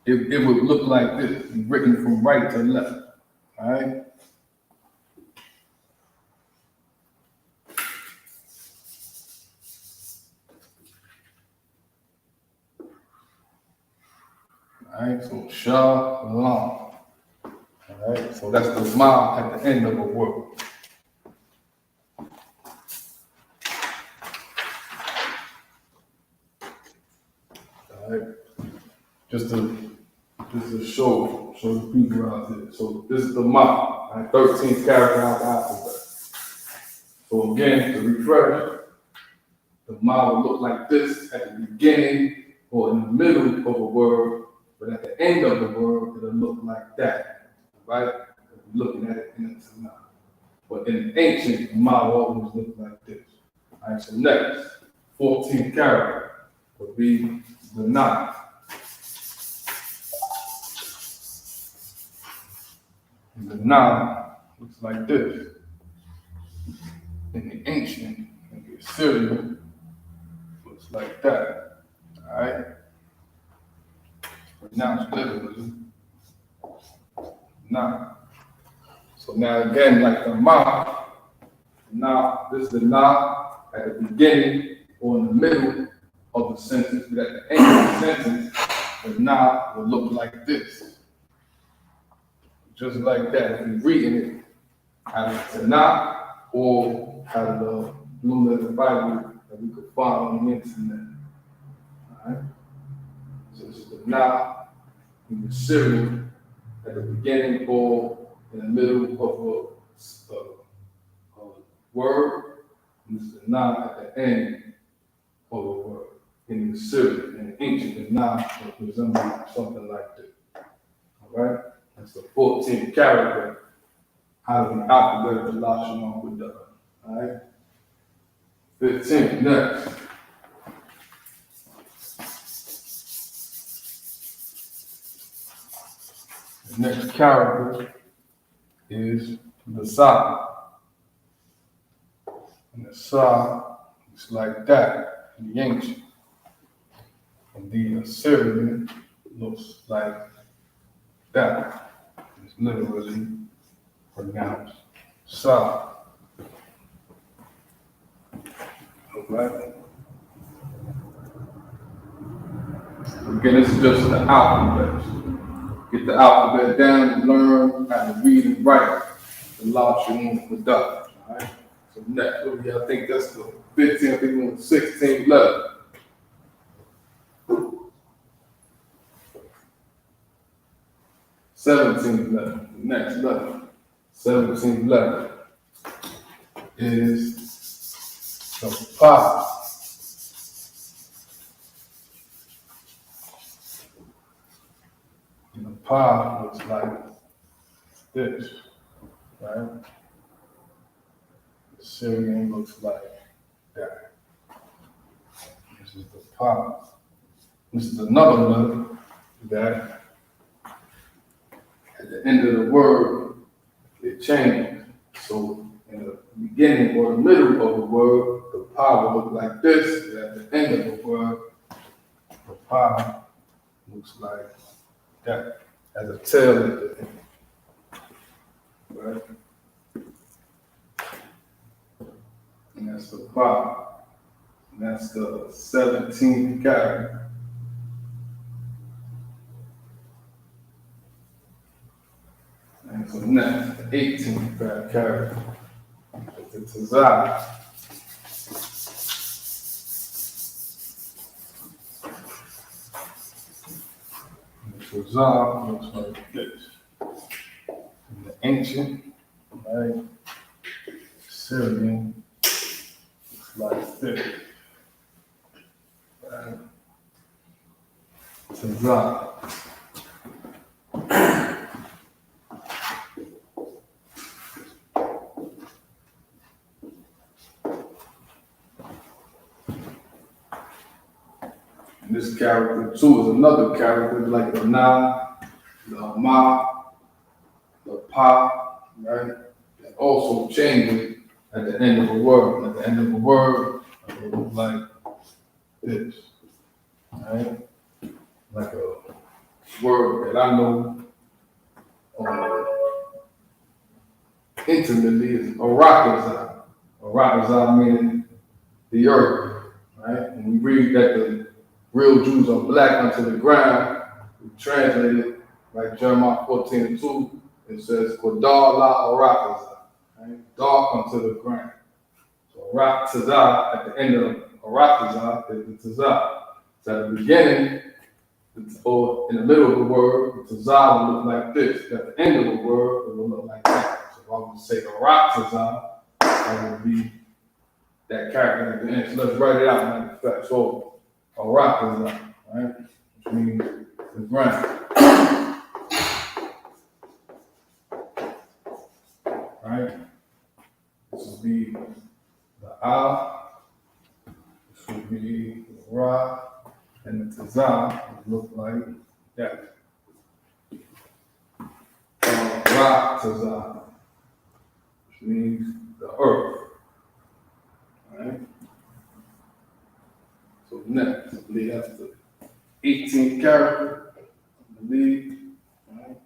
Speaker 14: It would look like this, written from right to left. All right? All right, so shalom. All right, so that's the Ma at the end of a word. All right, just to show the people out there. So this is the Ma, right? 13th character out the alphabet. So again, to refresh, the ma will look like this at the beginning or in the middle of a word, but at the end of the word, it'll look like that, right? We're looking at it in the Tanakh. But in the ancient, the ma will always look like this. All right, so next, 14th character will be the na. And the na looks like this. In the ancient, in the Assyrian, looks like that. All right? Pronounced literally. Na. So now again, like the ma, na, this is the na at the beginning or in the middle of the sentence, but at the end of the sentence, the na will look like this. Just like that. If you're reading it out of the Tanakh or out of the Blue Letter Bible that we could find on the internet. All right? So this is the na in the Syrian at the beginning or in the middle of a word. And this is the na at the end of a word. In the Syrian and ancient, the na will resemble something like this. All right? That's the 14th character out of the alphabet of the Lashawan with the. All right? 15th, next. The next character is the sa. And the sa is like that in the ancient. And the Assyrian looks like that. It's literally pronounced sa. Alright? Again, this is just the alphabet. Get the alphabet down and learn how to read and write the Lashawan with Qadash. Alright? So next, what do y'all think? That's the 15th, I think we're on the 16th letter. Seventeenth letter, next letter. 17th letter is the pa. And the pa looks like this, right? The Syrian looks like that. This is the pa. This is another letter that at the end of the word, it changes. So in the beginning or the middle of the word, the pa will look like this. And at the end of the word, the pa looks like that. As a tail at the end. Right? And that's the pa. And that's the 17th character. And so next, the 18th character is the tazah. The tazah looks like this. In the ancient, right, Syrian, looks like this. Right? Tazah. This character too is another character like the na, the ma, the pa, right? That also changes at the end of a word. At the end of a word, it will look like this, right? Like a word that I know intimately is Arakazah. Arakazah meaning the earth, right? And we read that the real Jews are black unto the ground. We translate it like Jeremiah 14:2. It says, Qadar la Arakazah, right? Dark unto the ground. So Arakazah at the end of Arakazah is the Tazah. So at the beginning, or in the middle of the word, the Tazah will look like this. At the end of the word, it will look like that. So if I would say Arakazah, that would be that character at the end. So let's write it out, matter of fact. So a rock is up, right? Which means the ground. Right? This would be the A, this would be the Ra, and the Tazah would look like that. Ra Tazah, which means the earth. Right? So next, I believe that's the 18th character, I believe. Right?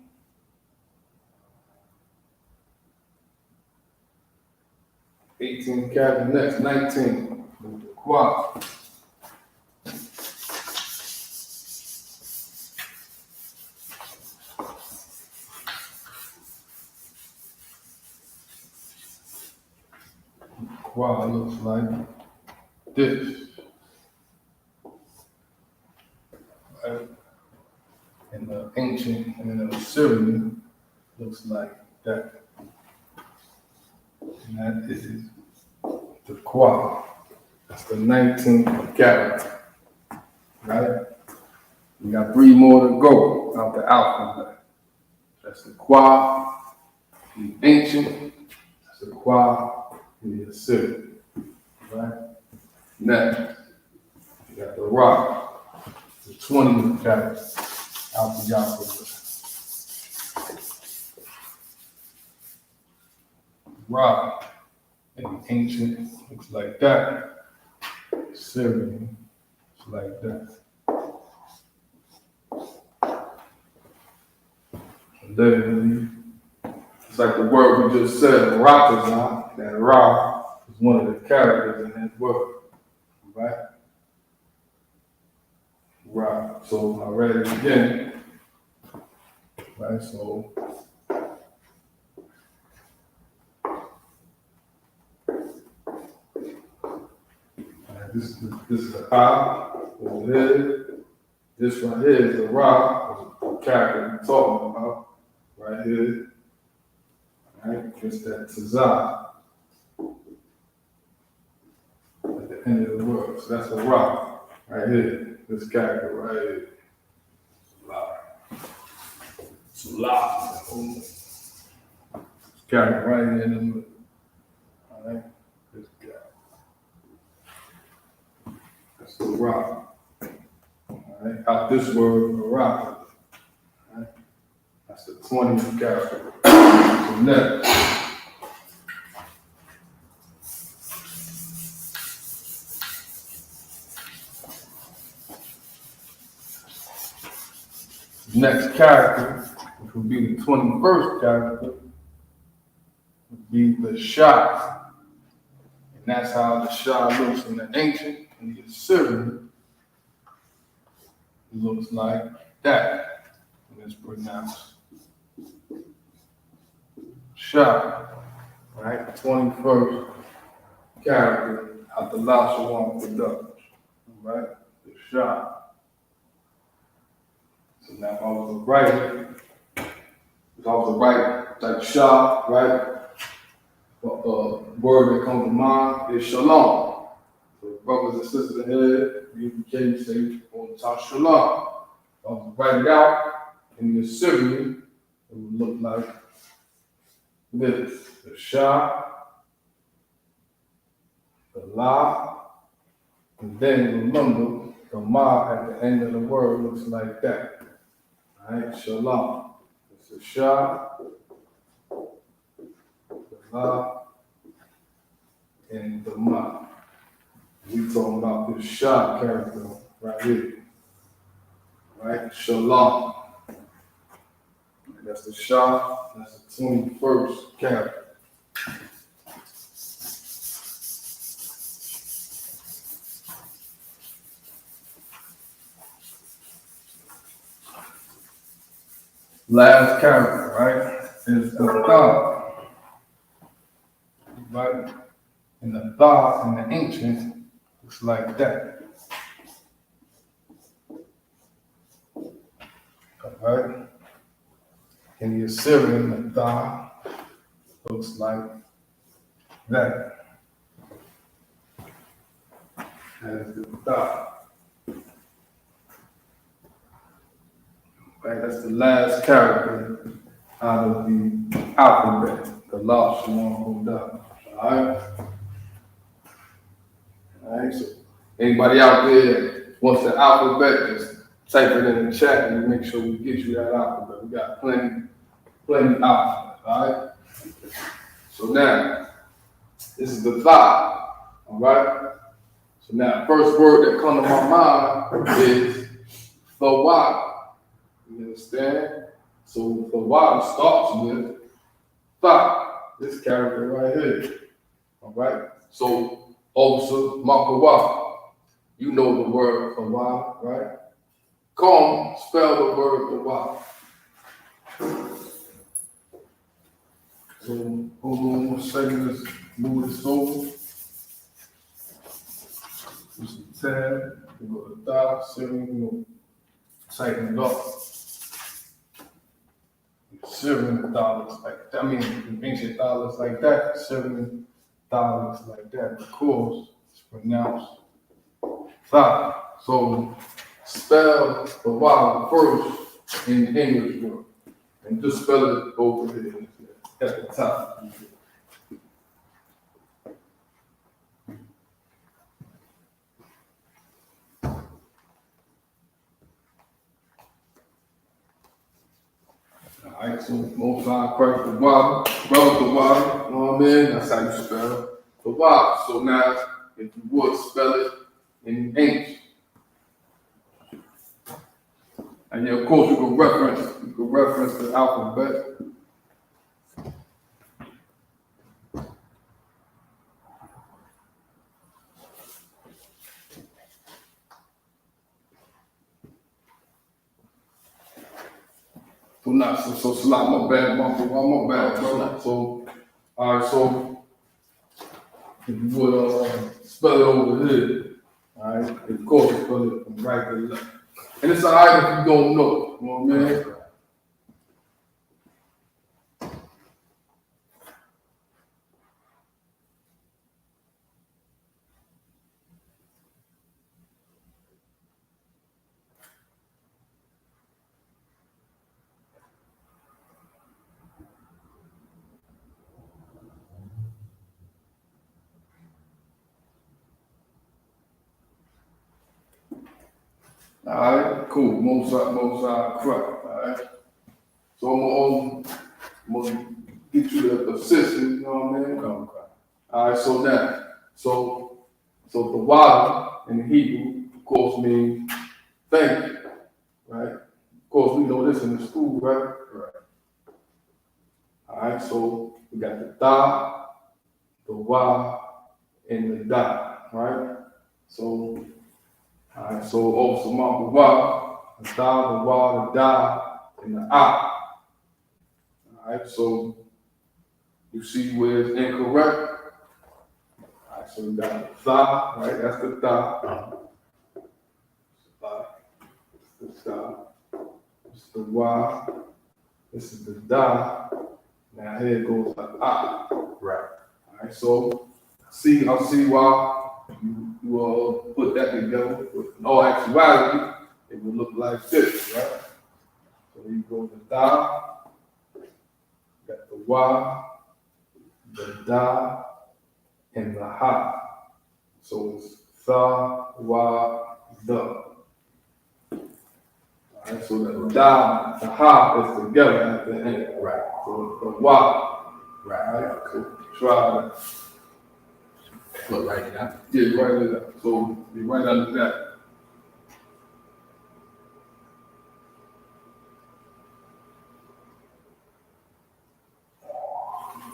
Speaker 14: 18th character, next, 19, the Qua. Qua looks like this. Right? And the ancient and the Assyrian looks like that. And that is the Qua. That's the 19th character. Right? We got 3 more to go out the alphabet. That's the Qua, the ancient, that's the Qua, and the Assyrian. Right? Next, you got the Ra, the 20th character out the alphabet. Ra, and the ancient looks like that. Syrian looks like that. And then it's like the word we just said, Ratazan, that Ra is one of the characters in that word. Right? Ra. So I read it again. Right? So this is the A over here. This right here is the Ra, the character we're talking about. Right here. Right? Just that Tazah at the end of the word. So that's the Ra right here. This character right here. Salah. This character right here in the middle. Alright? This guy. That's the Ra. Alright? Out this word, the Ra. Alright? That's the 20th character. So next. Next character, which would be the 21st character, would be the Shah. And that's how the Shah looks in the ancient and the Assyrian. It looks like that. And it's pronounced Shah. Right? 21st character out the Lashawan production. Right? The Shah. So now if I was to write it, like Shah, right? Word that comes to mind is Shalom. So brothers and sisters here, you can say on top Shalom. If I was to write it out in the Assyrian, it would look like this. The Shah, the La, and then remember the Ma at the end of the word looks like that. Alright, Shalom. It's the Shah, the La, and the Ma. We talking about this Shah character right here. Right? Shalom. That's the Shah, that's the 21st character. Last character, right, is the Tha. Right? And the Tha in the ancient looks like that. Alright? In the Assyrian, the Tha looks like that. has the da. Right, that's the last character out of the alphabet, the Lashawan. Alright? Alright, so anybody out there wants the alphabet, just type it in the chat and make sure we get you that alphabet. We got plenty alphabet, alright? So now, this is the thigh, alright? So now, first word that comes to my mind is the water. You understand? So the water starts with thigh, this character right here, alright? So, Officer Makawa, you know the word for water, right? Come, spell the word for water. So, hold on 1 second, let's move this over. Just a tab, we go to dot, 7, we'll tighten it up. $7 like that. I mean, ancient dollars like that, $7 like that. Of course, it's pronounced thigh. So, spell the water first in the English word. And just spell it over here at the top. Alright, so most I correct the water, brother the water, you know what I mean? That's how you spell the water. So now, if you would spell it in English. And yeah, of course you can reference the alphabet. So slap my bad, my bad, brother. So, all right, so if you would spell it over here, all right, of course spell it from right to left. And it's all right if you don't know, you know what I mean? All right, cool. Most correct. All right. So I'm gonna get you the assistance. You know what I mean? Okay. All right. So now, so the water in the Hebrew, of course, means thank you, right? Of course, we know this in the school, right? Right. All right. So we got the da, the wa, and the da, right? So. All right, so also Mamba Wa, the Da, the Wa, the Da, and the Ah. All right, so you see where it's incorrect. All right, so we got the Tha, right? That's the Da. This is the Da. This is the Wa. This is the Da. Now here goes the Ah. Right. All right, so I see why you put that together. In all actuality, it would look like this, right? So you go to Da, got the Wa, the Da, and the Ha. So it's Tha, Wa, Da. Alright, so the Da, the Ha is together at the end. Right. So the Wa. Right. So try to write it out. Yeah, write it out. So you right under that.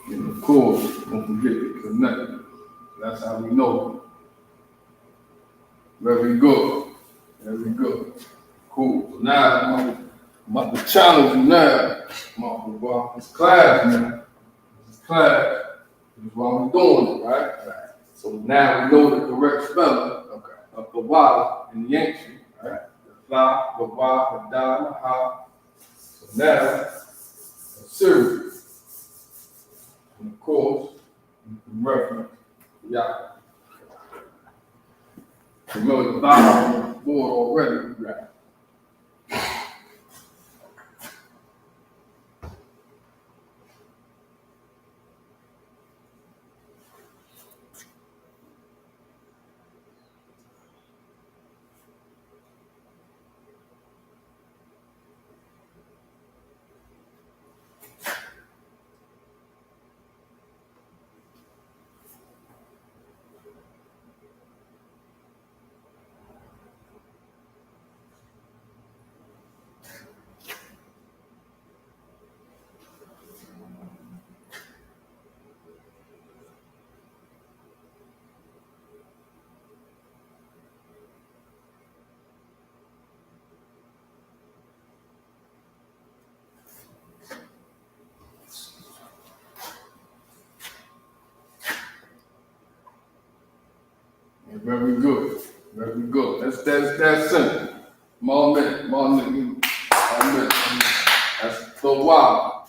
Speaker 14: And of course, don't forget to connect. That's how we know. Very good. Very good. Cool. So now I'm about to challenge you now. It's class, man. This is class. This is why we're doing it, right? Right. So now we know the correct spelling of the water in the ancient, right? The Tha, the Wa, the Da, the Ha. So now, it's serious. And of course, you can reference Yah. Remember the Bible on the board already. Right. Very good. Very good. That's simple. More minute. That's the wow.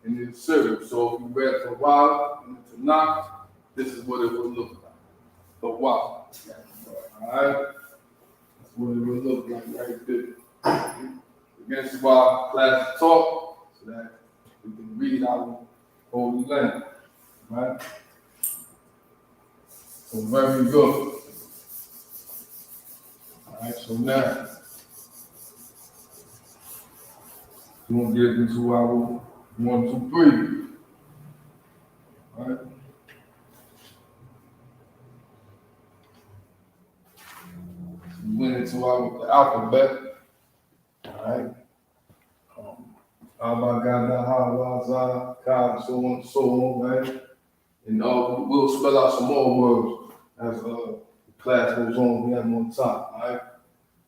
Speaker 14: And it's serious. So if you read the wow and the Tanakh, this is what it would look like. The wow. Alright? That's what it would look like right there. Against why class talk, so that we can read our holy language. Right? So very good. Alright, so now we're gonna get into our 1, 2, 3. Alright. We went into our alphabet. Alright. Abagada, Hawaza, Ka, so on and so on, right? And we'll spell out some more words as the class goes on. We have more time, alright?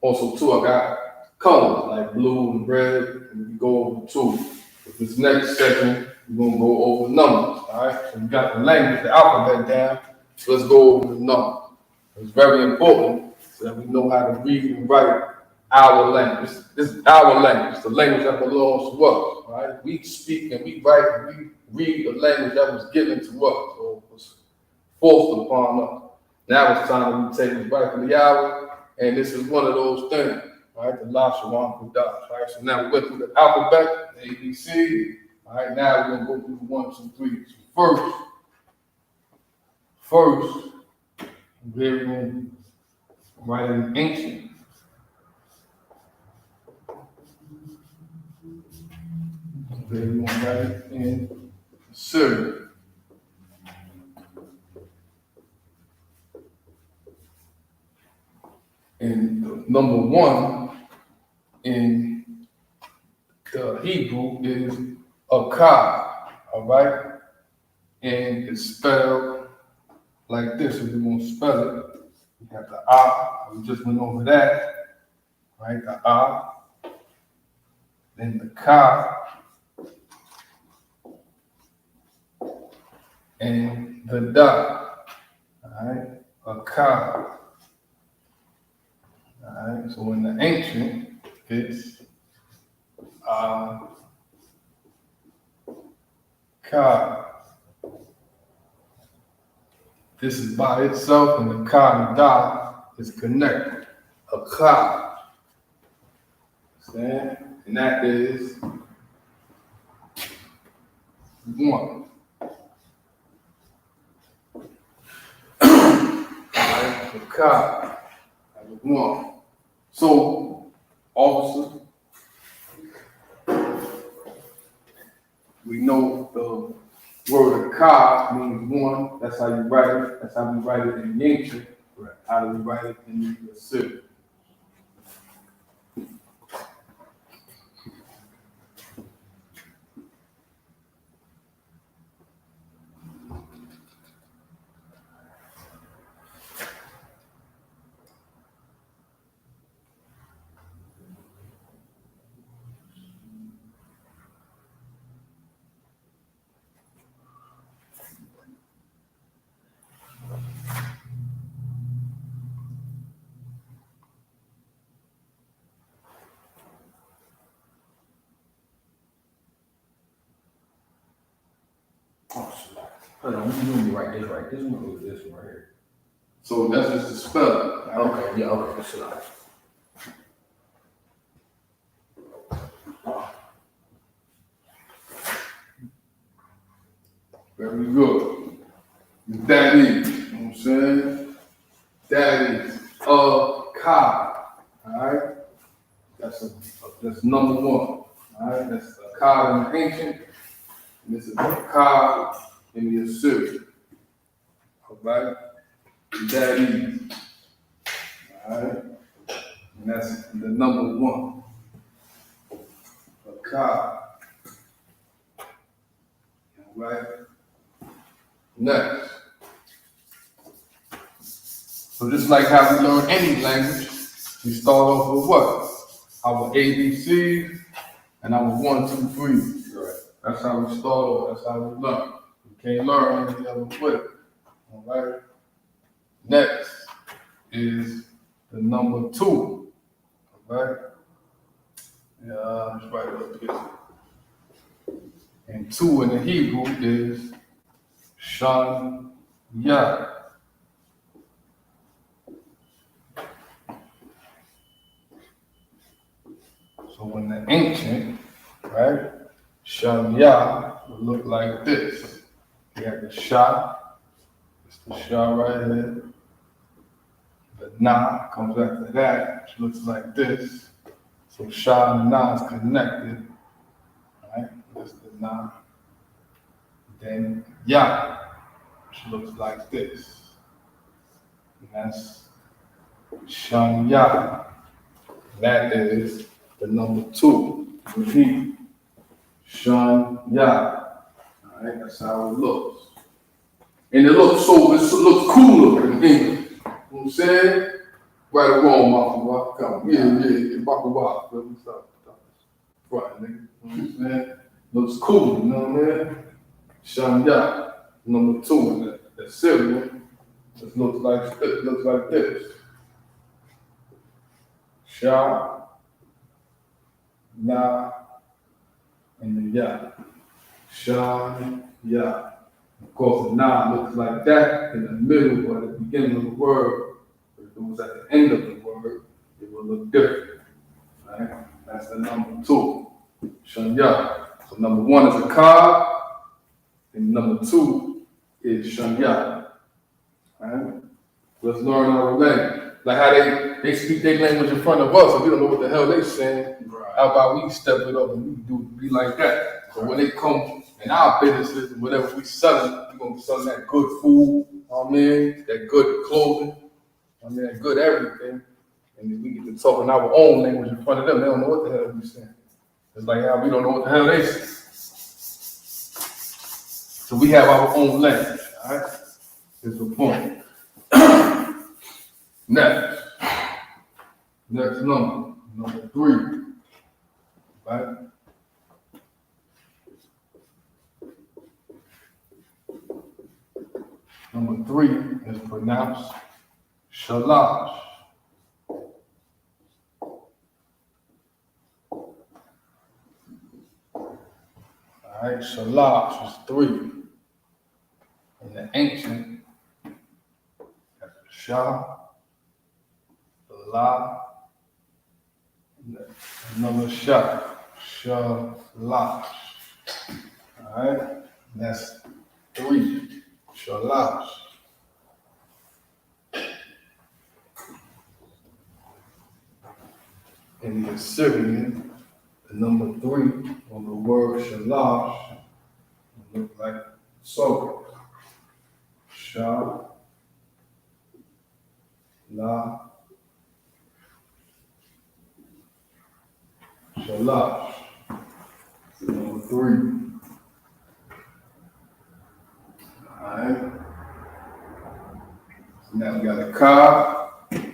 Speaker 14: Also, too, I got colors like blue and red, and we go over two. With this next section, we're gonna go over numbers, alright? So we got the language, the alphabet down, so let's go over the numbers. It's very important so that we know how to read and write our language. This is our language, the language that belongs to us, right? We speak and we write and we read the language that was given to us, or was forced upon us. Now it's time that we take this rightfully ours, and this is one of those things, right? The Lashawan, Qadash, right? So now we went through the alphabet, A, B, C. All right, now we're gonna go through the 1, 2, 3. So first, we're gonna write an ancient. We're gonna write it in Syria. And the number 1 in the Hebrew is Akkad, all right? And it's spelled like this. If you want to spell it, we got the A, we just went over that, right? The A, then the Ka, and the Da, all right? Akkad. All right, so in the ancient, it's Ka. This is by itself, and the Ka and Da is connected. Akkad. Understand? And that is 1. Right? Akkad. That was 1. So, officer, we know the word Akkad means 1. That's how you write it. That's how we write it in the ancient. Right. How do we write it in the Syrian? Oh, shit. Hold on, you know me right there, right? This one goes this one right here. So that's just the spelling.
Speaker 15: Okay, yeah, okay, that's enough.
Speaker 14: Very good. That is, you know what I'm saying? That is Ka. Alright? That's number one. Alright, that's a Ka in the ancient, and this is a Ka in the Assyrian. Alright? That is. Alright? And that's the number one. A Ka. Alright? Next. So just like how we learn any language, we start off with what? Our ABCs and our 1, 2, 3. Right. That's how we start off. That's how we learn. We can't learn any other way. All right. Next is the number 2. All right. Yeah, let's write it up here. And 2 in the Hebrew is Shan Yah. So in the ancient, right, Shan Yah would look like this. You have the Shah, it's the Shah right here. The Na comes after that, which looks like this. So Shah and Na is connected, right? That's the Na. Then Yah, which looks like this. And that's Shan Yah. That is the number 2. Repeat. Shan Yah. Alright, that's how it looks. And it looks cooler in English. You know what I'm saying? Right or wrong, Mafia. Come. Yeah. Bakawah. What's up? Right, nigga. You know what I'm saying? Looks cool, you know what I mean? Shan Yah. Number 2 in the Syrian. Just looks like this. Shah, Na, and the Yah. Shan Yah. Of course, the Na looks like that in the middle or at the beginning of the word. If it was at the end of the word, it will look different. Right? That's the number 2. Shan Yah. So number 1 is a Ka, and number 2 is Shan Yah. Right? Let's learn our language. Like how they speak their language in front of us, and we don't know what the hell they saying. Right. How about we step it up and we be like that? So when they come in our businesses and whatever we selling, we're gonna be selling that good food, that good clothing, that good everything. And then we get to talk in our own language in front of them. They don't know what the hell we saying. It's like how we don't know what the hell they say. So we have our own language, all right? Here's the point. Next number 3, right? Number 3 is pronounced Shalash. All right, Shalash is 3. In the ancient, that's Shah, La, another Shah, Shalash. All right, that's 3, Shalash. In the Assyrian, the number 3 on the word Shalash look like so. Shah, La, Shalash. Number 3. Alright. So now we got a Ka.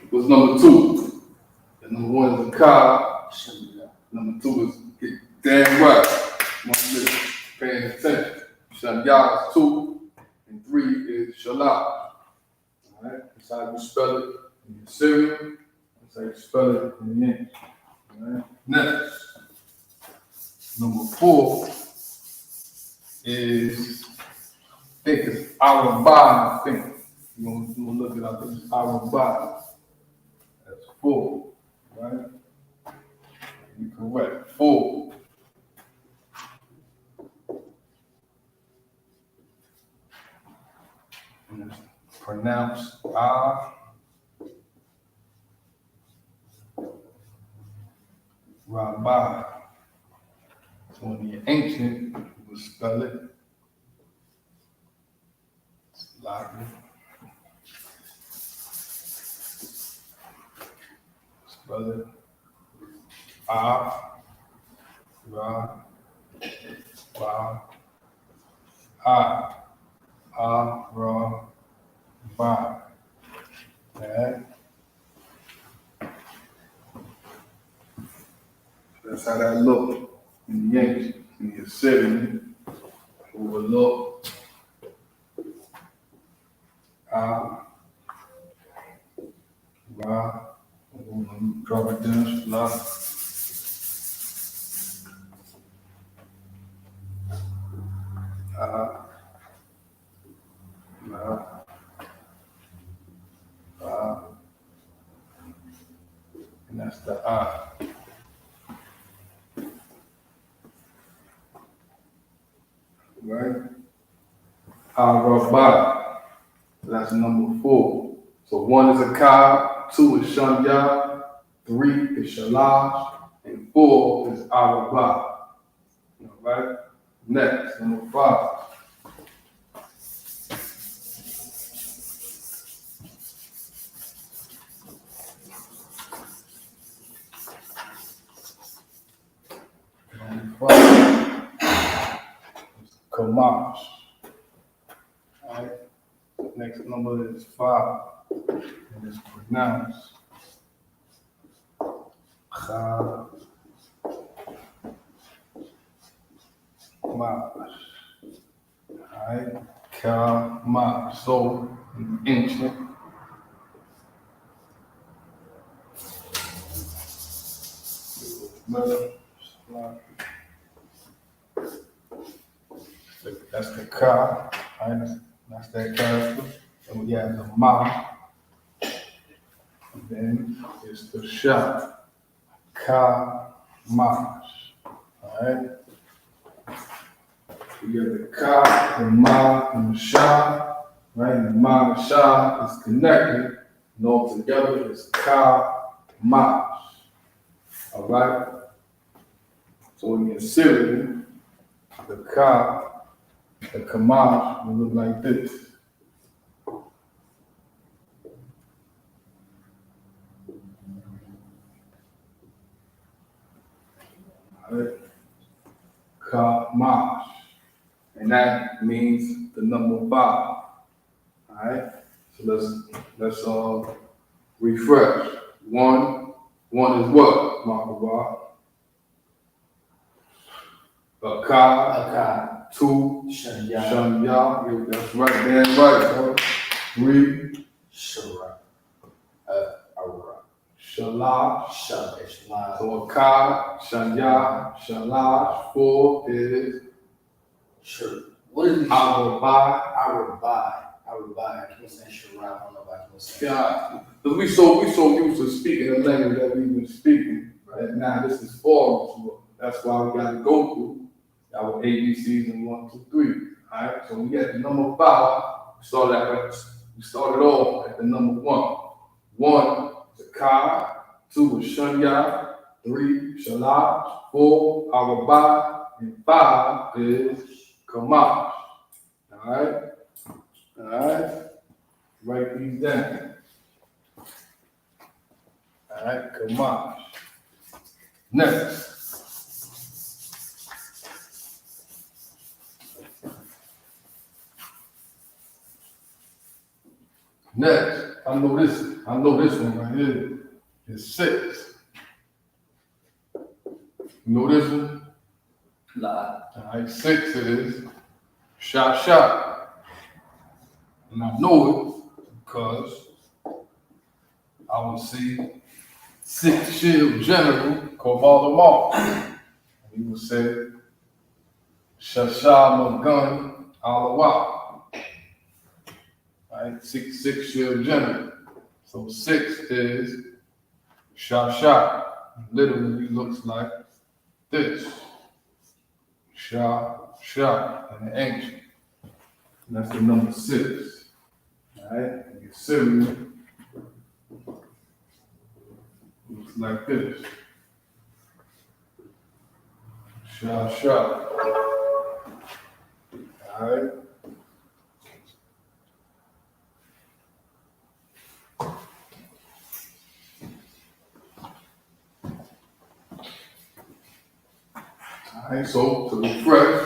Speaker 14: What's number 2? The number 1 is a Ka. Number 2 is get damn right. 1 minute. Paying attention. Shan Yah is 2. And 3 is Shalash. Alright. That's how you spell it in the Syrian. That's how you spell it in the English. Alright. Next. Number 4 is, I think it's Arabah, I think. You're gonna look it up. This is our body. That's full, right? You're correct. Full. And it's pronounced ah. Rabbi. So in the ancient, you would spell it slightly. Spell it ah, ra, ba, ra, ba. Okay. That's how that looked in the ancient. In the Assyrian, it would look ra, drop it down, la. And that's the ah. Right? Rabbi. That's number 4. So 1 is a ka, 2 is shanya, 3 is shalash, and 4 is Arabah. All right? Next, number 5. Number 5 is Kamash. All right? Next number is 5, and it's pronounced Kamash. Alright, Kamash. So in ancient, that's the ka, right? That's that character. And we have the ma. And then it's the sha. Kamash. Alright? We have the ka, the ma, and the sha. Right? And the ma and the sha is connected. And all together it's Kamash. Alright? So in the Assyrian, the ka, the kamash will look like this. Alright? Kamash. And that means the number 5. Alright? So let's refresh. 1 is what, Makaba? A ka. 2 shanya. Yeah, that's right, damn right. 3 shara. Shalash. So a ka, shanya, shalash. 4 is
Speaker 15: Sure. What is it?
Speaker 14: Arabai.
Speaker 15: I can't say Shara. I don't know if I can say.
Speaker 14: Yeah, because we so used to speaking the language that we've been speaking, right? Now this is foreign to us. That's why we got to go through our ABCs and 1, 2, 3. All right, so we got the number 5. We started off at the number 1. 1 is a ka, 2 is shanya, 3 shalash, 4 arabai, and 5 is kamash. All right, write these down. All right, kamash. Next. I know this one right here is 6. You know this one?
Speaker 15: Nah.
Speaker 14: All right, 6 is shot. And I know it because I would see 6th Shield General Koval. And he would say, Shasha Magun Alawa. Alright, 6 year general. So 6 is Shah. Literally looks like this. Shah in the ancient. And that's the number 6. Alright, and your cereal looks like this. Shah. Alright. Alright, so to refresh,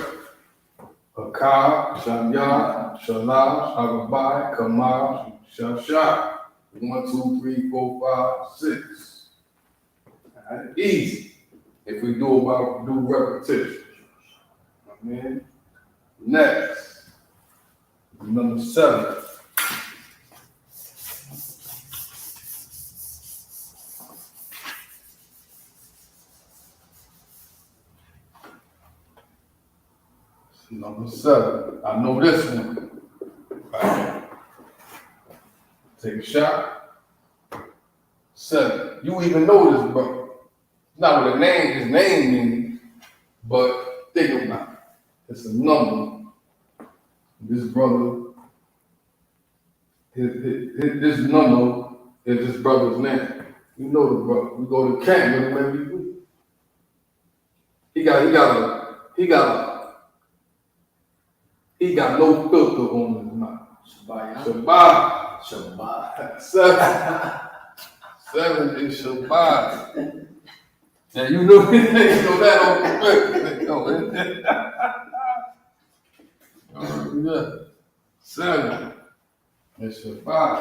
Speaker 14: Akar, Shanya, Shalash, Agabai, Kamash, Shasha. 1, 2, 3, 4, 5, 6. Alright, easy. If we do repetition. Amen. Next, number 7. Number 7. I know this one. Right. Take a shot. 7. You even know this, bro. Not what his name means, but think about it. It's a number. This brother, this number is this brother's name. You know the brother. We go to camp with him every week. He got no filter on his mouth. Shabbat. 7 is Shabbat. Now you know that on the yeah. 7 is Shabbat.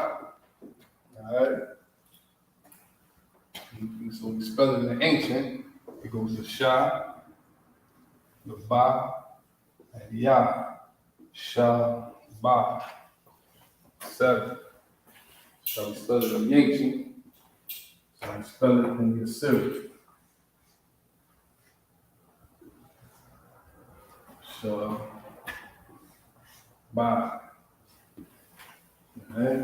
Speaker 14: Alright. So we spell it in the ancient. It goes to Shah, the Ba, and Ya. Shabbat. 7. So we spell it in the ancient. So we spell it in the Assyrian. Shabbat. Okay.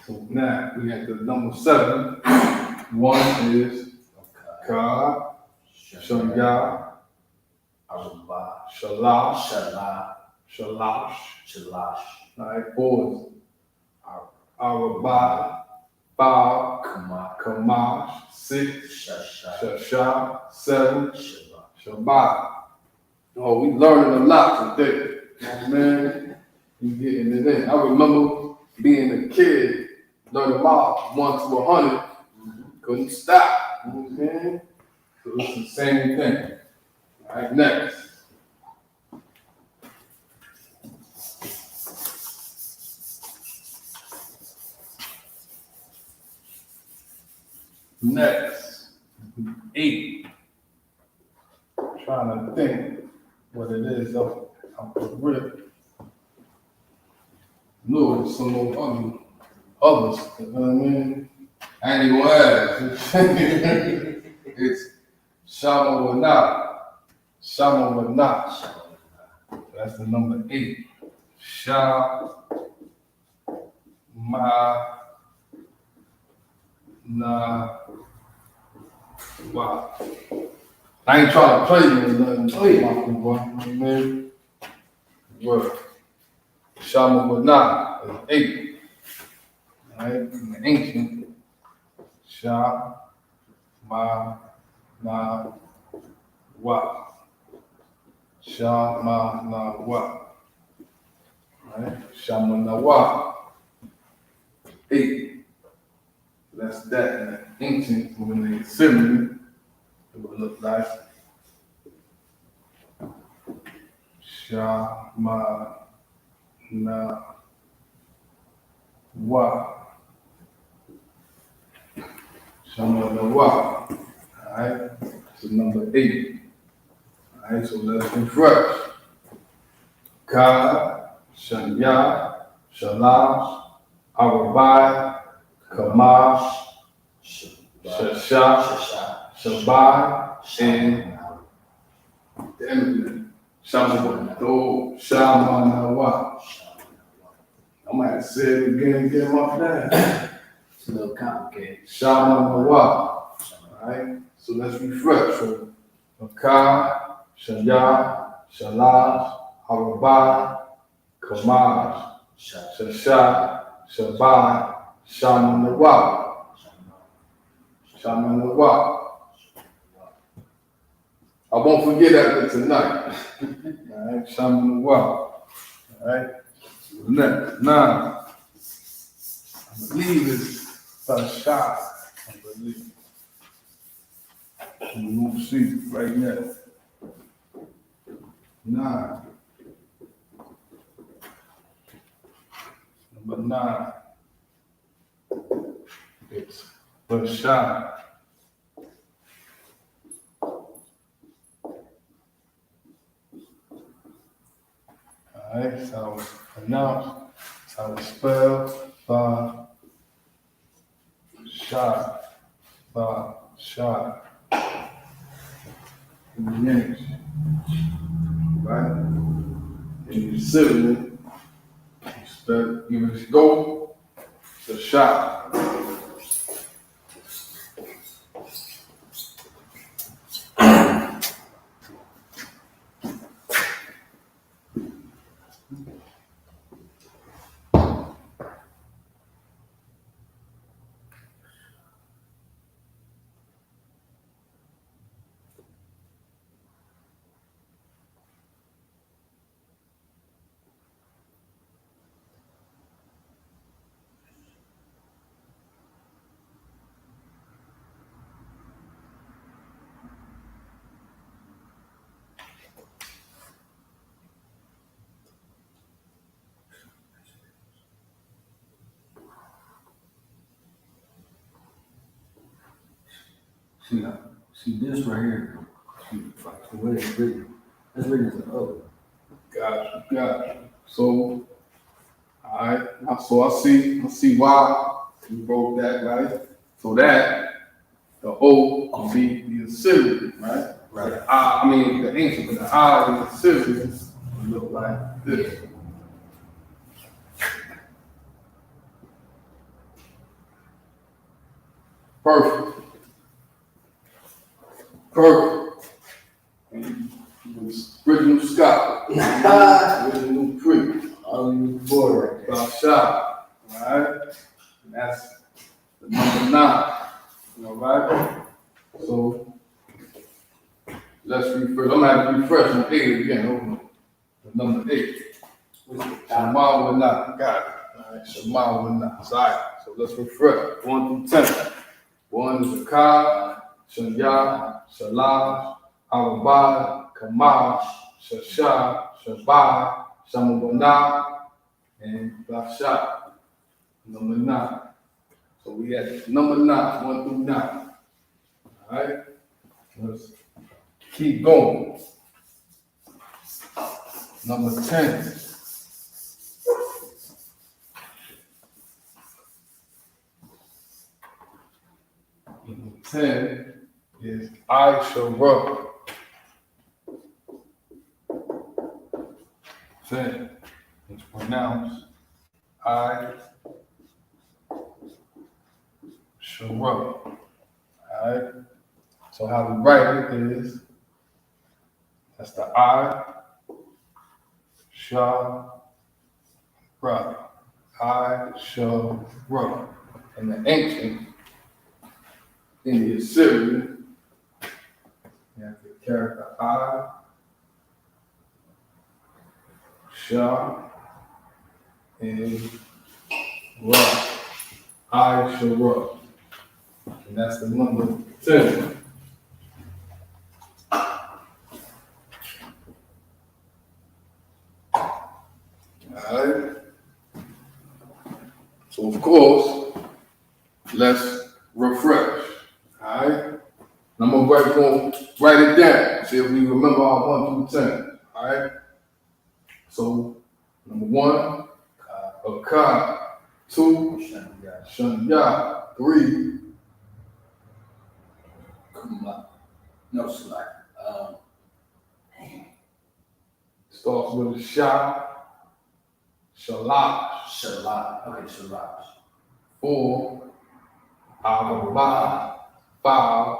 Speaker 14: So now we got the number 7. 1 is Ka, Shanya, Shalash. Alright, 4 is Arabah, 5, Kamash, 6, Shasha, 7, Shabbat. Oh, we learning a lot today. Oh, man, we getting it in. I remember being a kid, learning math 1 to 100, couldn't stop. You know what I'm saying? So it's the same thing. All right, next. Next, 8. Trying to think what it is off the rip. No, it's some more others, you know what I mean? I ain't even gonna ask. It's Shama Wanat. That's the number 8. Wow. I ain't trying to play you or nothing. Oh, yeah. You know what I mean? Word. Shama Wanat is 8. Right? In the ancient. Shama na wa. Shama na wa. Right? Shama na wa. 8. That's that in the ancient. When they similar, it would look like Shama na wa. Shama na wa. Alright, so number 8. Alright, so let's refresh. Ka, Shanya, Shalash, Arabai, Kamash, Shasha, Shabbat, and the end of it. Shama na wa. I'm gonna have to say it again and get my plan.
Speaker 15: It's a little complicated.
Speaker 14: N.W.O. Alright? So let's refresh. So Makai, Shaya, Shalash, Harabai, Kamash, Shasha, Shabai, N.W.O. N.W.O. I won't forget after tonight. Alright, N.W.O. Alright? Next, 9. I believe it's Lashawan. I believe. We'll see right now. 9. Number 9. It's Lashawan. Alright, that's how it's pronounced, that's how it's spelled. Shot. In the English. Right? And you civil, you spell, give it a go, it's a shot.
Speaker 15: See this right here. The way it's written. That's written as an O.
Speaker 14: Got you. So, alright, so I see why you wrote that, right? So that, the O will be the Assyrian, right?
Speaker 15: Right.
Speaker 14: The ancient, but the I, the Assyrian, will look like this. Perfect. And original Scott. Original Creek.
Speaker 15: Boy,
Speaker 14: About shot. Alright? And that's the number 9. Alright? So let's refresh. I'm gonna have to refresh on 8 again. Hold on. The number 8. Shema not. Got it. Alright, Shema not. Alright. So let's refresh. 1 through 10. 1 is Zakai, Shaya, Shalash, Harabai, Kamash, Shasha, Shabai, N.W.O. and Lashawan. Number 9. So we had number 9, 1 through 9. Alright? Let's keep going. Number 10. Number 10 is Isupk. 10. It's pronounced Isupk. Alright? So how we write it is, that's the I, Shah, Ra. Isupk. And the ancient, in the Assyrian, you have the character I, Shah, and Ra. Isupk. And that's the number 10. Alright. So of course, let's refresh. Alright. I'm gonna write it down. See if we remember our 1 through 10. Alright. So number 1, Akai. 2, Shanya. 3,
Speaker 15: no slack.
Speaker 14: starts with a Shah, Shalash.
Speaker 15: Shabbat. Okay, Shabbat.
Speaker 14: 4, Abba. 5,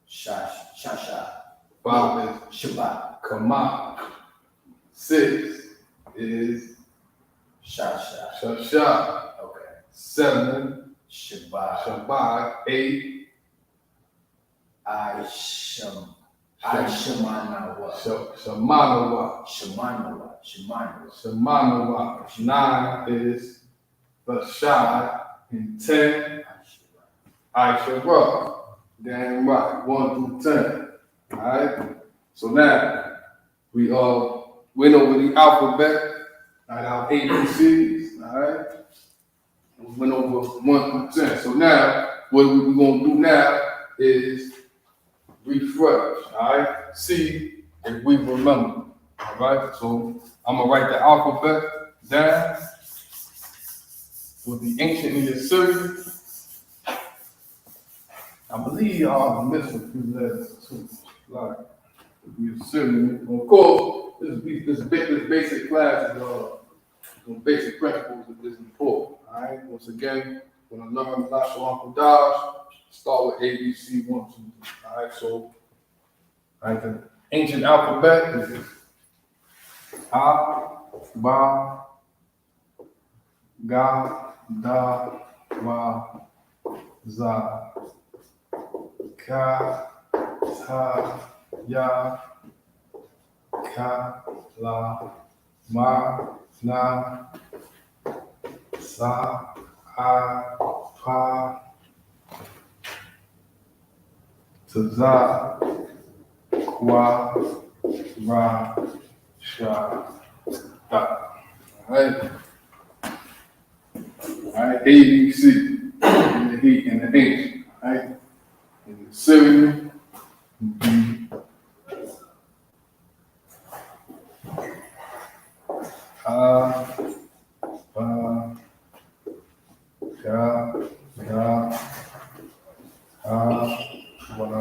Speaker 15: Shasha.
Speaker 14: 5 is
Speaker 15: Shabbat.
Speaker 14: Kama. 6 is Shasha.
Speaker 15: Okay.
Speaker 14: 7,
Speaker 15: Shabbat.
Speaker 14: 8,
Speaker 15: Shemanawa.
Speaker 14: Shemanawa. 9 is Lashai. And 10, Aisha. Damn right. 1 through 10. Alright? So now we went over the alphabet, right? Our ABCs, alright? We went over 1 through 10. So now what we're gonna do now is refresh, alright? See if we remember. Alright, so I'm gonna write the alphabet down with the ancient in your series. I believe y'all missed a few letters too. Like your series. Of course, this basic class is basic principles is important. Alright, once again, when I learn Lashawan Qadash, start with ABC 1, 2, 3. Alright, so the ancient alphabet is A, Ba, Ga, Da, Wa, Za, Ka, Ta, Ya, Ka, La, Ma, Na, Sa, A, Pa, Za, Kwa, Ra, Sha, Da. Alright, ABC in the heat and the H. Alright, in the cereal, A, Ba, Ga, Da, Ha, Wa,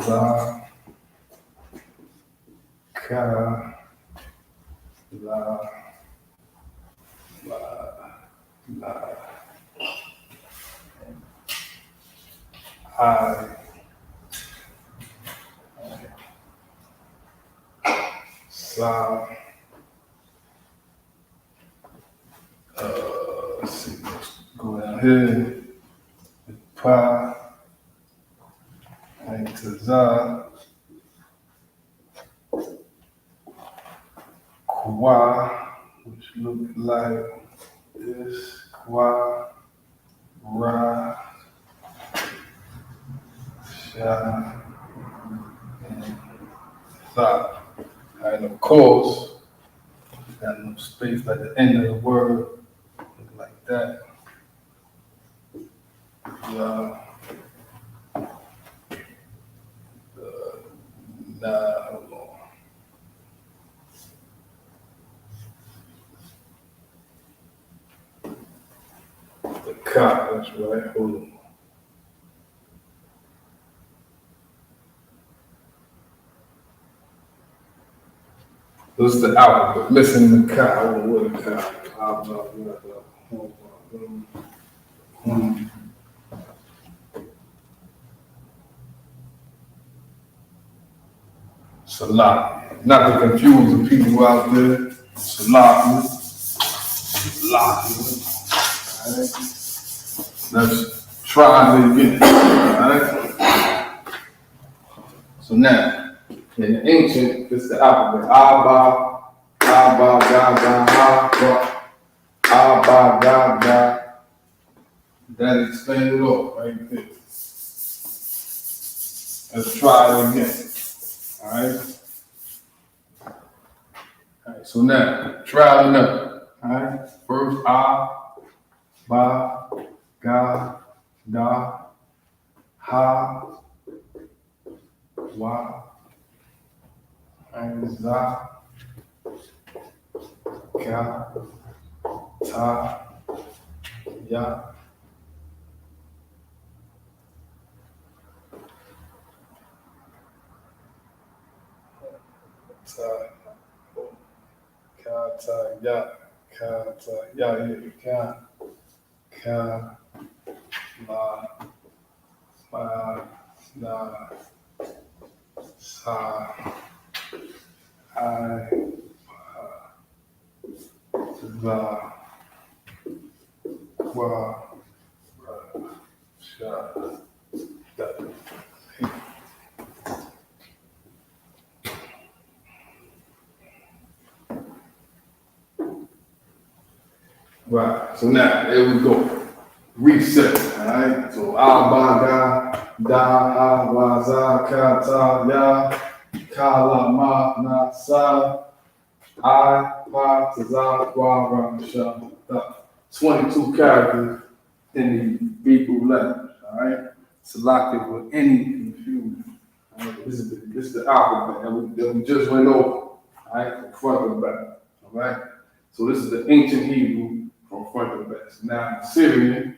Speaker 14: Za, Ka, La, I, Sa, let's see, let's go down here, Pa, and to Za, Kwa, which look like this, Kwa, Ra, Sha, and Tha. And of course, got no space at the end of the word, look like that. Nah, hold on. The Ka, that's right, hold on. This is the alphabet, missing the Ka, I don't know what the Ka. Salami. Not to confuse the people out there. Salami. Alright. Let's try it again. Alright. So now, in the ancient, it's the alphabet. Abba, Abba, Ga, Ga, Ha, Abba, Ga, Ga. That explains it all right there. Let's try it again. Alright? Alright, so now, try another. Alright? First, A, Ba, Ga, Da, Ha, Wa, and Za, Ka, Ta, Ya. Right, so now, there we go. Reset, all right? So, Abba, Da, Waza, Kata, Ya, Kala, Ma, Na, Sa, I, Pa, Taza, Kwa, Ra, Sha, Da. 22 characters in the Hebrew language, all right? Selected with any confusion. All right? This is the alphabet that we just went over, all right? From front to back, all right? So this is the ancient Hebrew from front to back. So now Syrian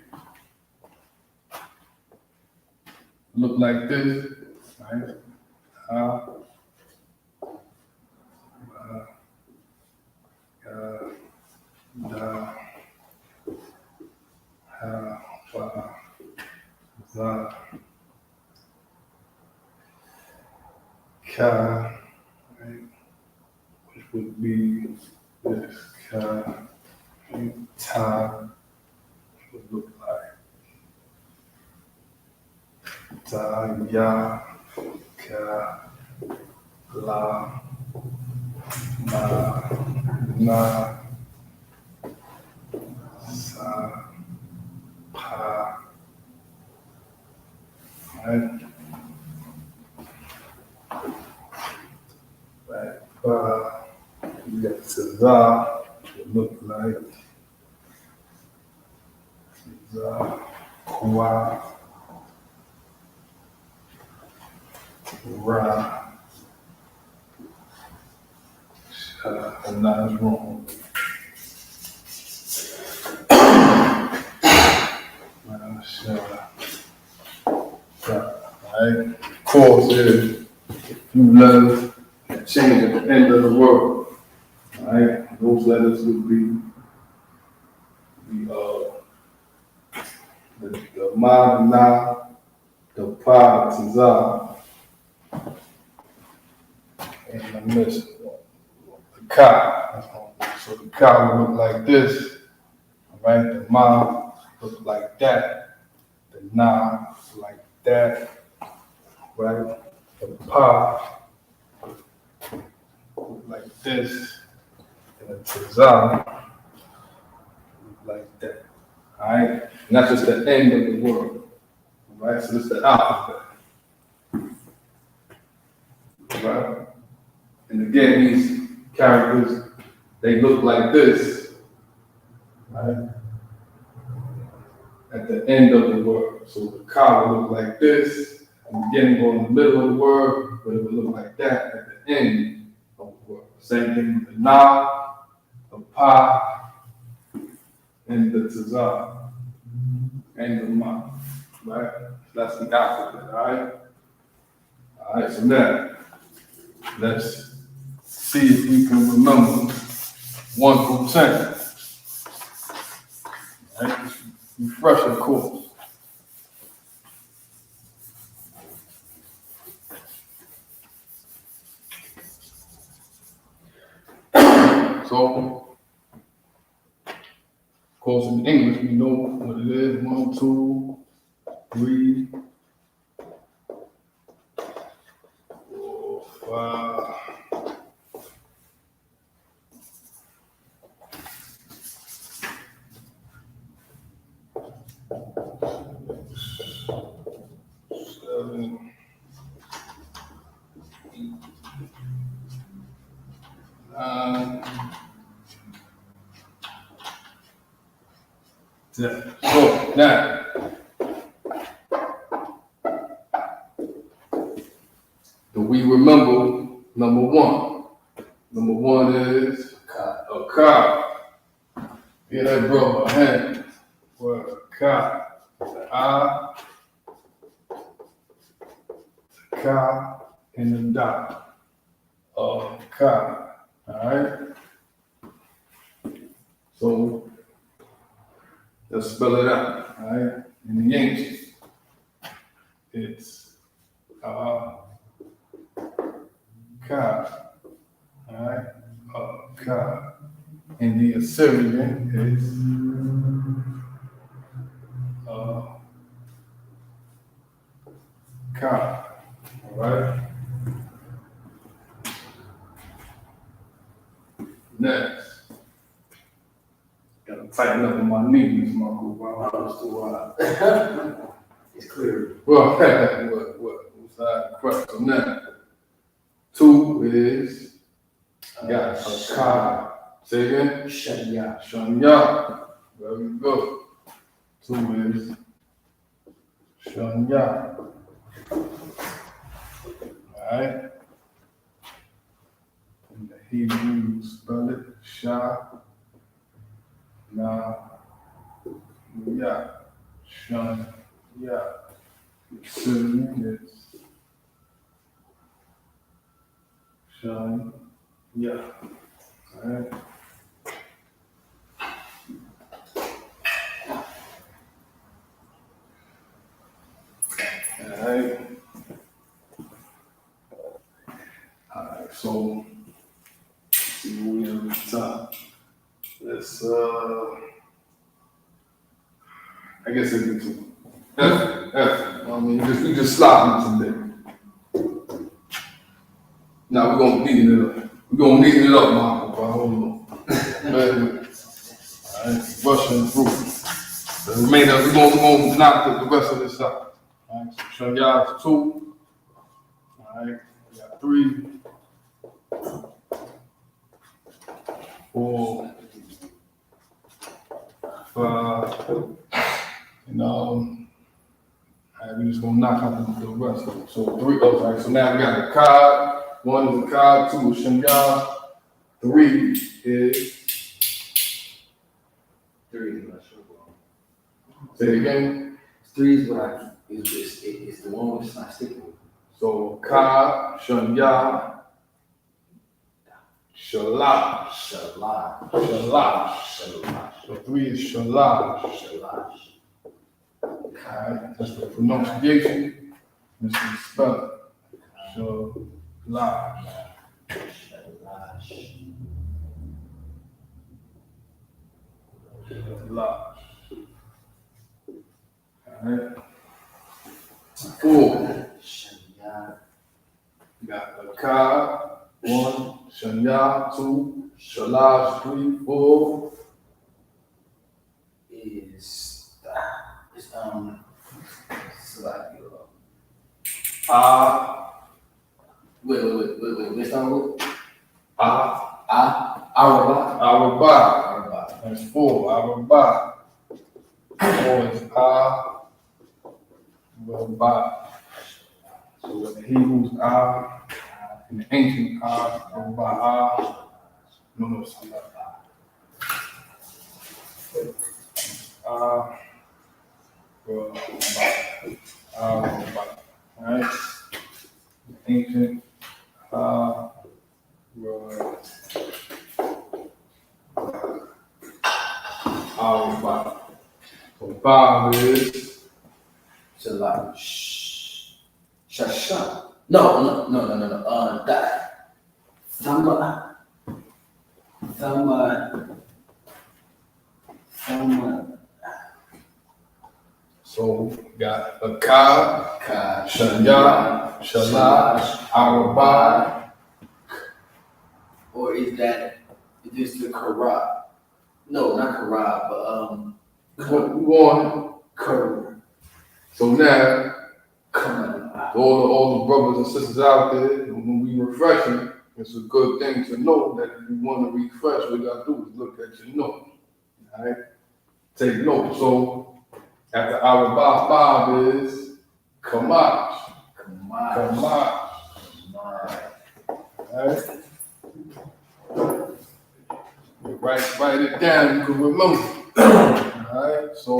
Speaker 14: look like this, right? Ka, right? Which would be this Ka, Ta, would look like Ta, Ya, Ka, La, Ma, Na, Sa, Pa, right? Right, Pa, you got Taza, would look like Taza, Kwa, Ra, and that is wrong. Right? Of course, there's few letters that change at the end of the word. Right? Those letters would be the Ma, Na, the Pa, the Taza, and the missing one, the Ka. So the Ka would look like this. Right? The Ma look like that. The Na like that. Right? The Pa look like this. And the Taza look like that. Alright? And that's just the end of the word. Alright? So this is the alphabet. Right? And again, these characters, they look like this. Right? At the end of the word. So the Ka will look like this. And again, go in the middle of the word, but it will look like that at the end of the word. Same thing with the Na, the Pa, and the Taza, and the Ma. Right? That's the alphabet, alright? Alright, so now, let's see if we can remember 1 through 10. Right? Refresh the course. So, of course, in English, we know what it is. 1, 2, 3, 4, 5. So now, do we remember number 1? Number 1 is a car. Get that bro a hand. Well, a car. The I, the car, and the dot. Car. Alright? So let's spell it out, all right? In the ancient, it's Ka, all right? Ka. In the Assyrian, it's Ka, all right? Next, gotta tighten up on my knees, my group. I don't know why.
Speaker 15: It's clear.
Speaker 14: Well, what's that question now? 2 is, got a Ka. Say again?
Speaker 15: Shanya.
Speaker 14: Shanya. Very good. 2 is Shanya. Alright. And the Hebrew spell it Sha. Na. Ya. Shanya. Syrian is Shanya. Alright. Alright, so see what we have at the top. Let's I guess I get to F. I mean we just sloppy today. Now we're gonna neaten it up. We're gonna neaten it up, Marco. Hold on. Alright, Russian fruit. The remainder, we're gonna knock the rest of this out. Alright, so show y'all 2. Alright, we got 3, 4, 5, and alright, we're just gonna knock out the rest of it. So 3, okay, so now we got a card. 1 is a card, 2 is Shanya, 3 is
Speaker 15: 3 is what I show.
Speaker 14: Say it again.
Speaker 15: 3 is what I is the one which I stick with.
Speaker 14: So Ka, Shanya, Shalash. So 3 is Shalash. Alright, that's the pronunciation. This is the spelling. Shalash. Alright. 4. Got a Ka, 1, Shanya, 2, Shalash, 3, 4.
Speaker 15: Is wait, let's start with
Speaker 14: Arabah. That's 4, Arabah. 4 is Arabah. So in the Hebrews, in the ancient Arabah, no, it's Arabah. Alright? Ancient Arabah. So 5 is
Speaker 15: Shasha. No. That. Thumma.
Speaker 14: So got a Ka, Shanya, Shalash, Arabah.
Speaker 15: Or is this the Karab? No, not Karab, but
Speaker 14: One. So now, all the brothers and sisters out there, when we refreshing, it's a good thing to know that if you want to refresh, what you got to do is look at your note. All right? Take note. So after Arabah 5 is Kamash. All right? Write it down, you can remember. All right? So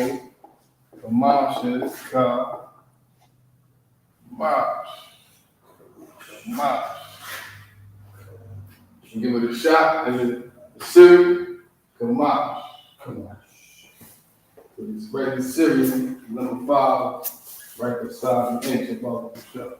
Speaker 14: Kamash is Kamash. You give it a shot, and then the Syrian, Kamash. Come on. So this regular series, number 5, right beside the inch above the show.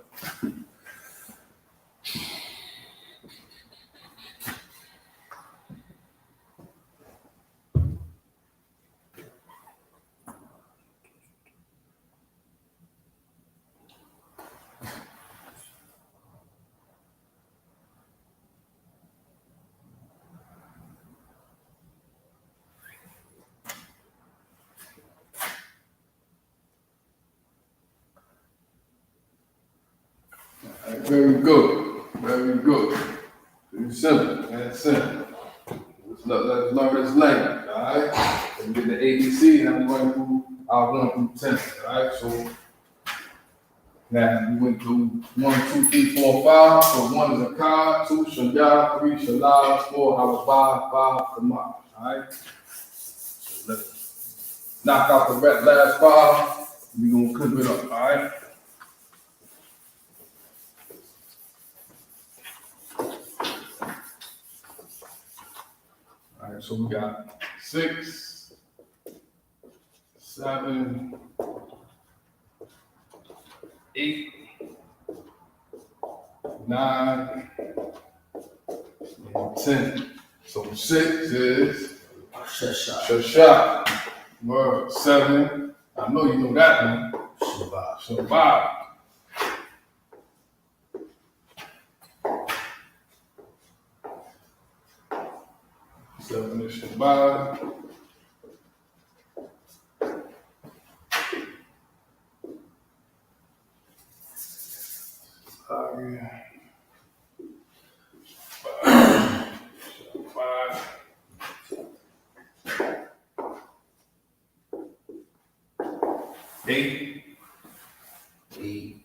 Speaker 14: Very good. Very good. Very simple. That's simple. Let's learn this language, all right? So we get the ABC, and I'm going through our 1 through 10, all right? So now we went through 1, 2, 3, 4, 5. So 1 is a card, 2 shaya, 3 shalal, 4 halabah, 5 kama, all right? So let's knock out the last 5. We're going to clip it up, all right? All right, so we got 6, 7, 8, 9, and 10. So 6 is Shasha. Word. 7, I know you know that one. Shabbat. 7 is Shabbat. 8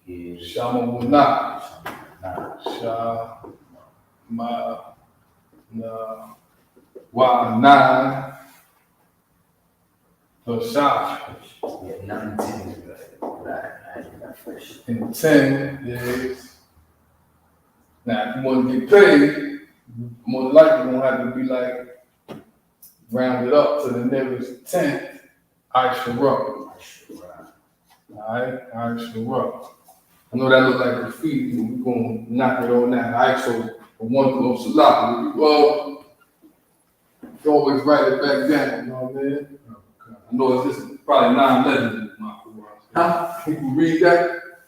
Speaker 14: is Shama Wuna. Shama na wa 9 Lashawan.
Speaker 15: Yeah, 9 and 10 is good. Right.
Speaker 14: And 10 is, now if you want to get paid, more likely gonna have to be like rounded up to the nearest 10th Isupk. Alright, Isupk. I know that look like graffiti, but we're gonna knock it on that. Alright, so for 1 close salak, well, you always write it back down, you know what I mean? I know it's just probably 9 letters in my Quran. Huh? People read that?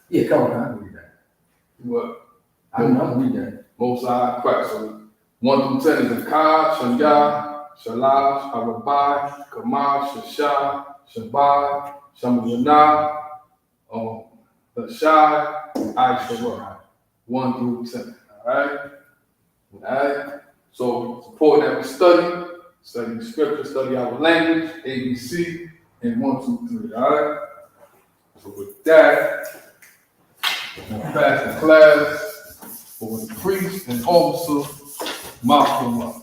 Speaker 15: Yeah, come on, I can read that.
Speaker 14: What?
Speaker 15: I can read that.
Speaker 14: Most side correct. So 1 through 10 is a Ka, Shanya, Shalash, Harabai, Kama, Shasha, Shabbat, Shamayana, the Shai, Isupk. 1 through 10. Alright? Alright? So support that we study scripture, study our language, ABC, and 1, 2, 3. Alright? So with that, I'm gonna pass the class for the priest and officer, Malcolm.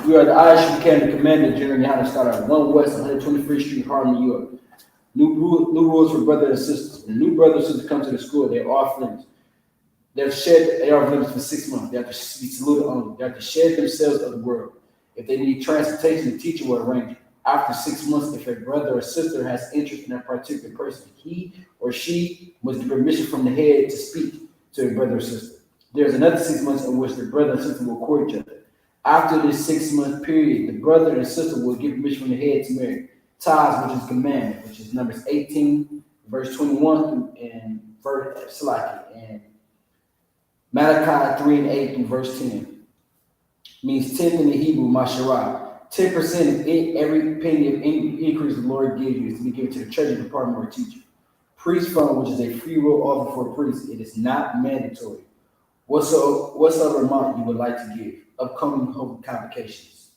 Speaker 16: We are the Isupk Commander General Yohana Starter, 1 West 123rd Street, Harlem, New York. New rules for brothers and sisters. When new brothers and sisters come to the school, they are off limits. They're shed, they are off limits for 6 months. They have to be saluted only. They have to shed themselves of the world. If they need transportation, the teacher will arrange it. After 6 months, if a brother or sister has interest in that particular person, he or she must get permission from the head to speak to a brother or sister. There's another 6 months in which the brother and sister will court each other. After this 6 month period, the brother and sister will get permission from the head to marry. Tithes, which is commandment, which is Numbers 18, verse 21 and Malachi 3 and 8 through verse 10. Means 10th in the Hebrew, Masharah. 10% of every penny of increase the Lord gives you is to be given to the treasury department or teacher. Priest fund, which is a free will offer for a priest, it is not mandatory. Whatsoever amount you would like to give. Upcoming holy convocations.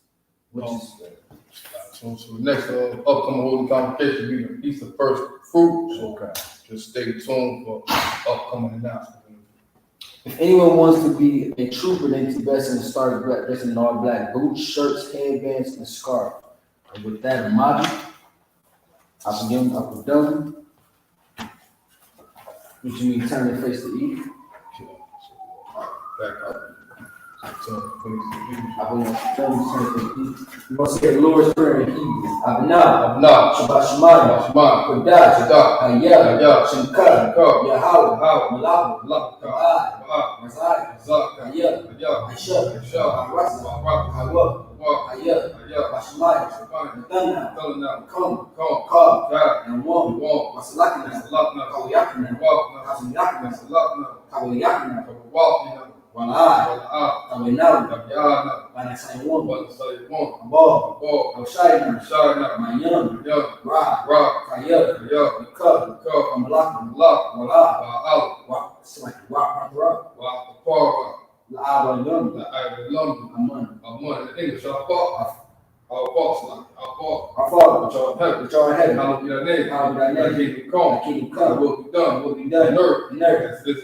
Speaker 14: So the next upcoming holy convocation will be the Feast of First Fruits. Okay. Just stay tuned for upcoming announcements.
Speaker 16: If anyone wants to be a trooper, they need to dress in all black boots, shirts, headbands, and scarf. And with that, Imagine, I've done. Which means turn your face to eat.
Speaker 14: Back up. So,
Speaker 16: I will turn you want to say the Lord's Prayer in Hebrew. Abna, Shabbat Shemayim, Qadash, Hayah, Shemka, Yahweh, Malabu, Mazai, Hayah, Aisha, Rasa, Hawa, Hayah, Bashemayim, Nathana, Come, and One, Wasalakina, Kawiyakina, Kawiyakina, Walai, Kawinau, Banasayawon, Abba, Alshayna, Mayam, Ra, Kayah, Nikah, Amalak, Wala, it's like Ra, La'awalam,
Speaker 14: Aman, in English, our
Speaker 16: Father,
Speaker 14: which art in heaven, hallowed be thy name. Thy kingdom come, thy will be done, on earth, as it is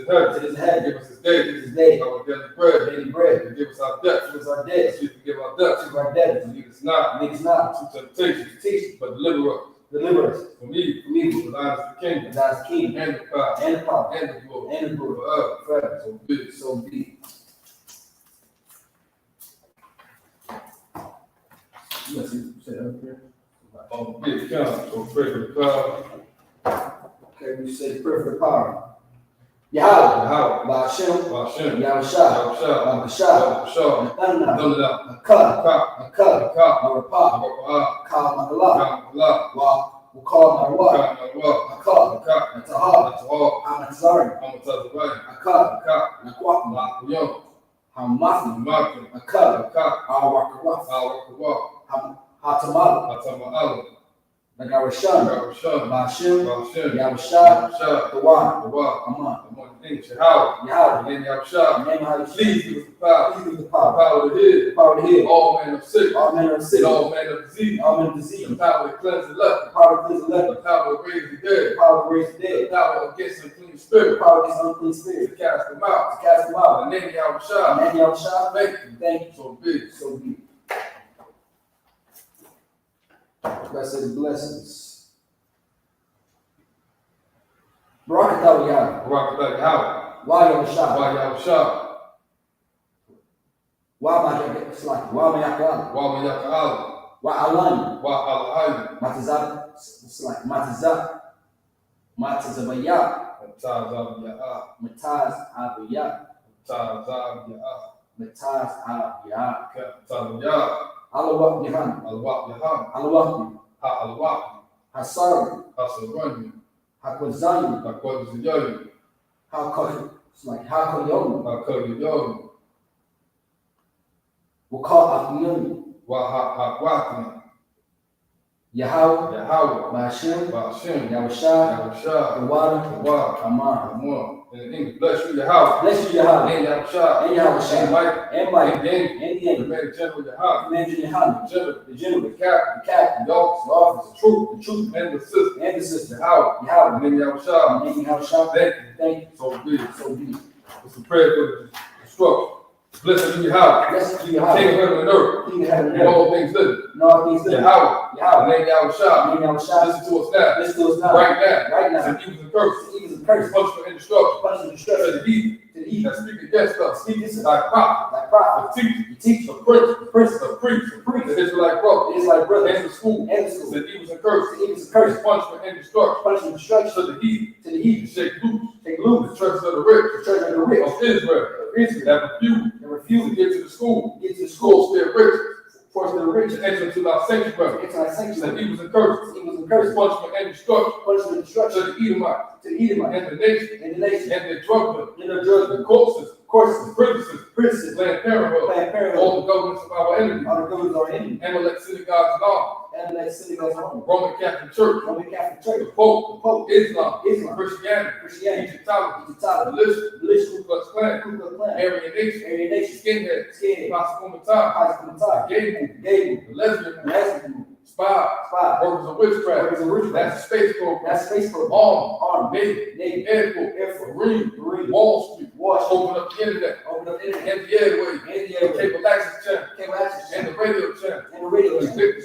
Speaker 14: in heaven. Give us this day our daily bread, and give us our debts, as we forgive our debtors, and lead us not into temptation, but deliver us from evil. For thine is the kingdom, and the power, and the glory, forever. So be it.
Speaker 16: Yes, you said up here.
Speaker 14: Big count, so pray for the power.
Speaker 16: Okay, we say prayer for the power. Yahweh, Ba'ashem, Yahushua, Ba'ashah, Nathana, Akad, Marapah, Kal Makalah, Wakal Marwa, Akad, Natahah, Amatzari, Akad, Nakwakma, Hamathi, Akad, Awakawaf, Hatamala, Nagarashan, Ba'ashem, Yahushua, the one, Aman. Yahweh,
Speaker 14: And Yahushua, please give us the
Speaker 16: power,
Speaker 14: power to heal, all manner of sickness,
Speaker 16: all manner of
Speaker 14: and all manner of disease, the power to cleanse the leper, the power to raise the dead, the power against unclean spirit, to cast them out, in the name of Yahushua, thank you, so big.
Speaker 16: Blessed blessings. Barakatah Yahweh. Why Yahushua? Why Mayakal? Why Alani? Matizab. Matizabaya. Mataz Abiyah. Alawak Yahan. Hasar. Hakwazani. Hakoyom. Wakal Afiyoni. Yahweh. Ba'ashem. Yahushua. The water. Aman.
Speaker 14: In English, bless you, Yahweh. And Yahushua. And Mike. And Daniel. The man general Yahweh. The general. The captain. The officer. The truth. And the sister. Yahweh. And then Yahushua. Thank you. So be it. It's a prayer for the destruction. Blessed be Yahweh. King of heaven and earth. And all things living. Yahweh. And then Yahushua. Listen to us now. Right now. And evils and curses. Punishment and destruction. To the heathen. That speak against us. Thy prophet. The teacher. The prince. The priest. The Israelite brother. And the school. The evils and curses. Punishment and destruction. To the heathen. Shake loose. The church of the rich. Of Israel. That refuse to get to the school. Force their rich. To enter into thy sanctuary. The evils and curses. Punishment and destruction. To the Edomites. And the nation. And their drug dealers. The courses. Princes. Planned Parenthood. All the governments of our enemies. Amalek synagogues and all. Roman Catholic Church. The Pope. Islam. Christianity. Egyptology. Militia. Ku Klux Klan. Aryan Nation. Skinhead. Pascal Gay. The lesbian. Spy. Workers of witchcraft. That's a space program. Armed. Navy. Air Force. Marine. Wall Street. Open up the internet. And the airways. Cable access channel. And the radio channel. Convict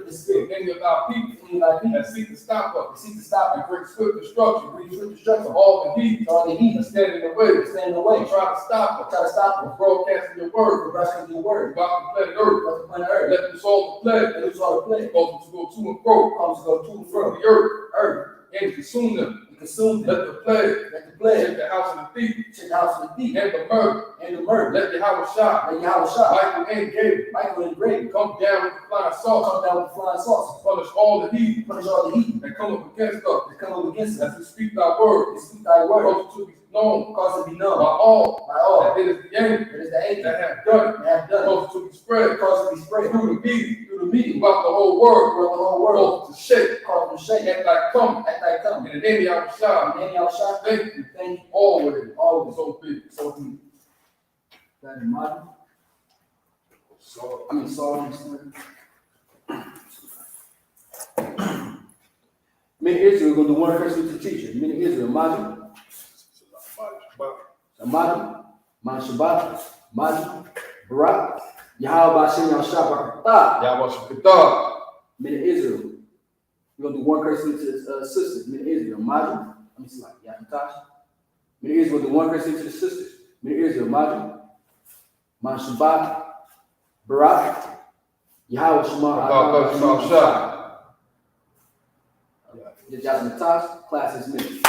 Speaker 14: the spirit. Any of our people that seek to stop us. And bring swift destruction. For all the heat. That stand in the way. Try to stop us. Broadcasting your word. About the planet Earth. Let them solve the plague. Cause them to go to and fro. From the earth. And consume them. Let the plague take the house of the thief. And the murder. Let Yahweh shot. Michael and Gabriel. Come down with the flying sauce. Punish all the heathen. That come up against us. As we speak thy word. Cause it to be known. By all. That it is the angel. That have done it. Cause it to be spread. Through the meeting. Throughout the whole world. Cause it to shake. At thy coming. In the name of Yahweh. Thank you. Always. So be.
Speaker 16: That in mind. Psalms. Men of Israel going to do one person to teacher. Men of Israel, Maju, Man Shabbat, Maju, Barak, Yahweh Bashem Yahshua. Men of Israel. We're going to do one person to sisters. Men of Israel, Maju. Let me see, like Yahitash. Men of Israel, do one person to the sisters. Men of Israel, Maju, Man Shabbat, Barak, Yahweh Shema. Yahitash, class is mixed.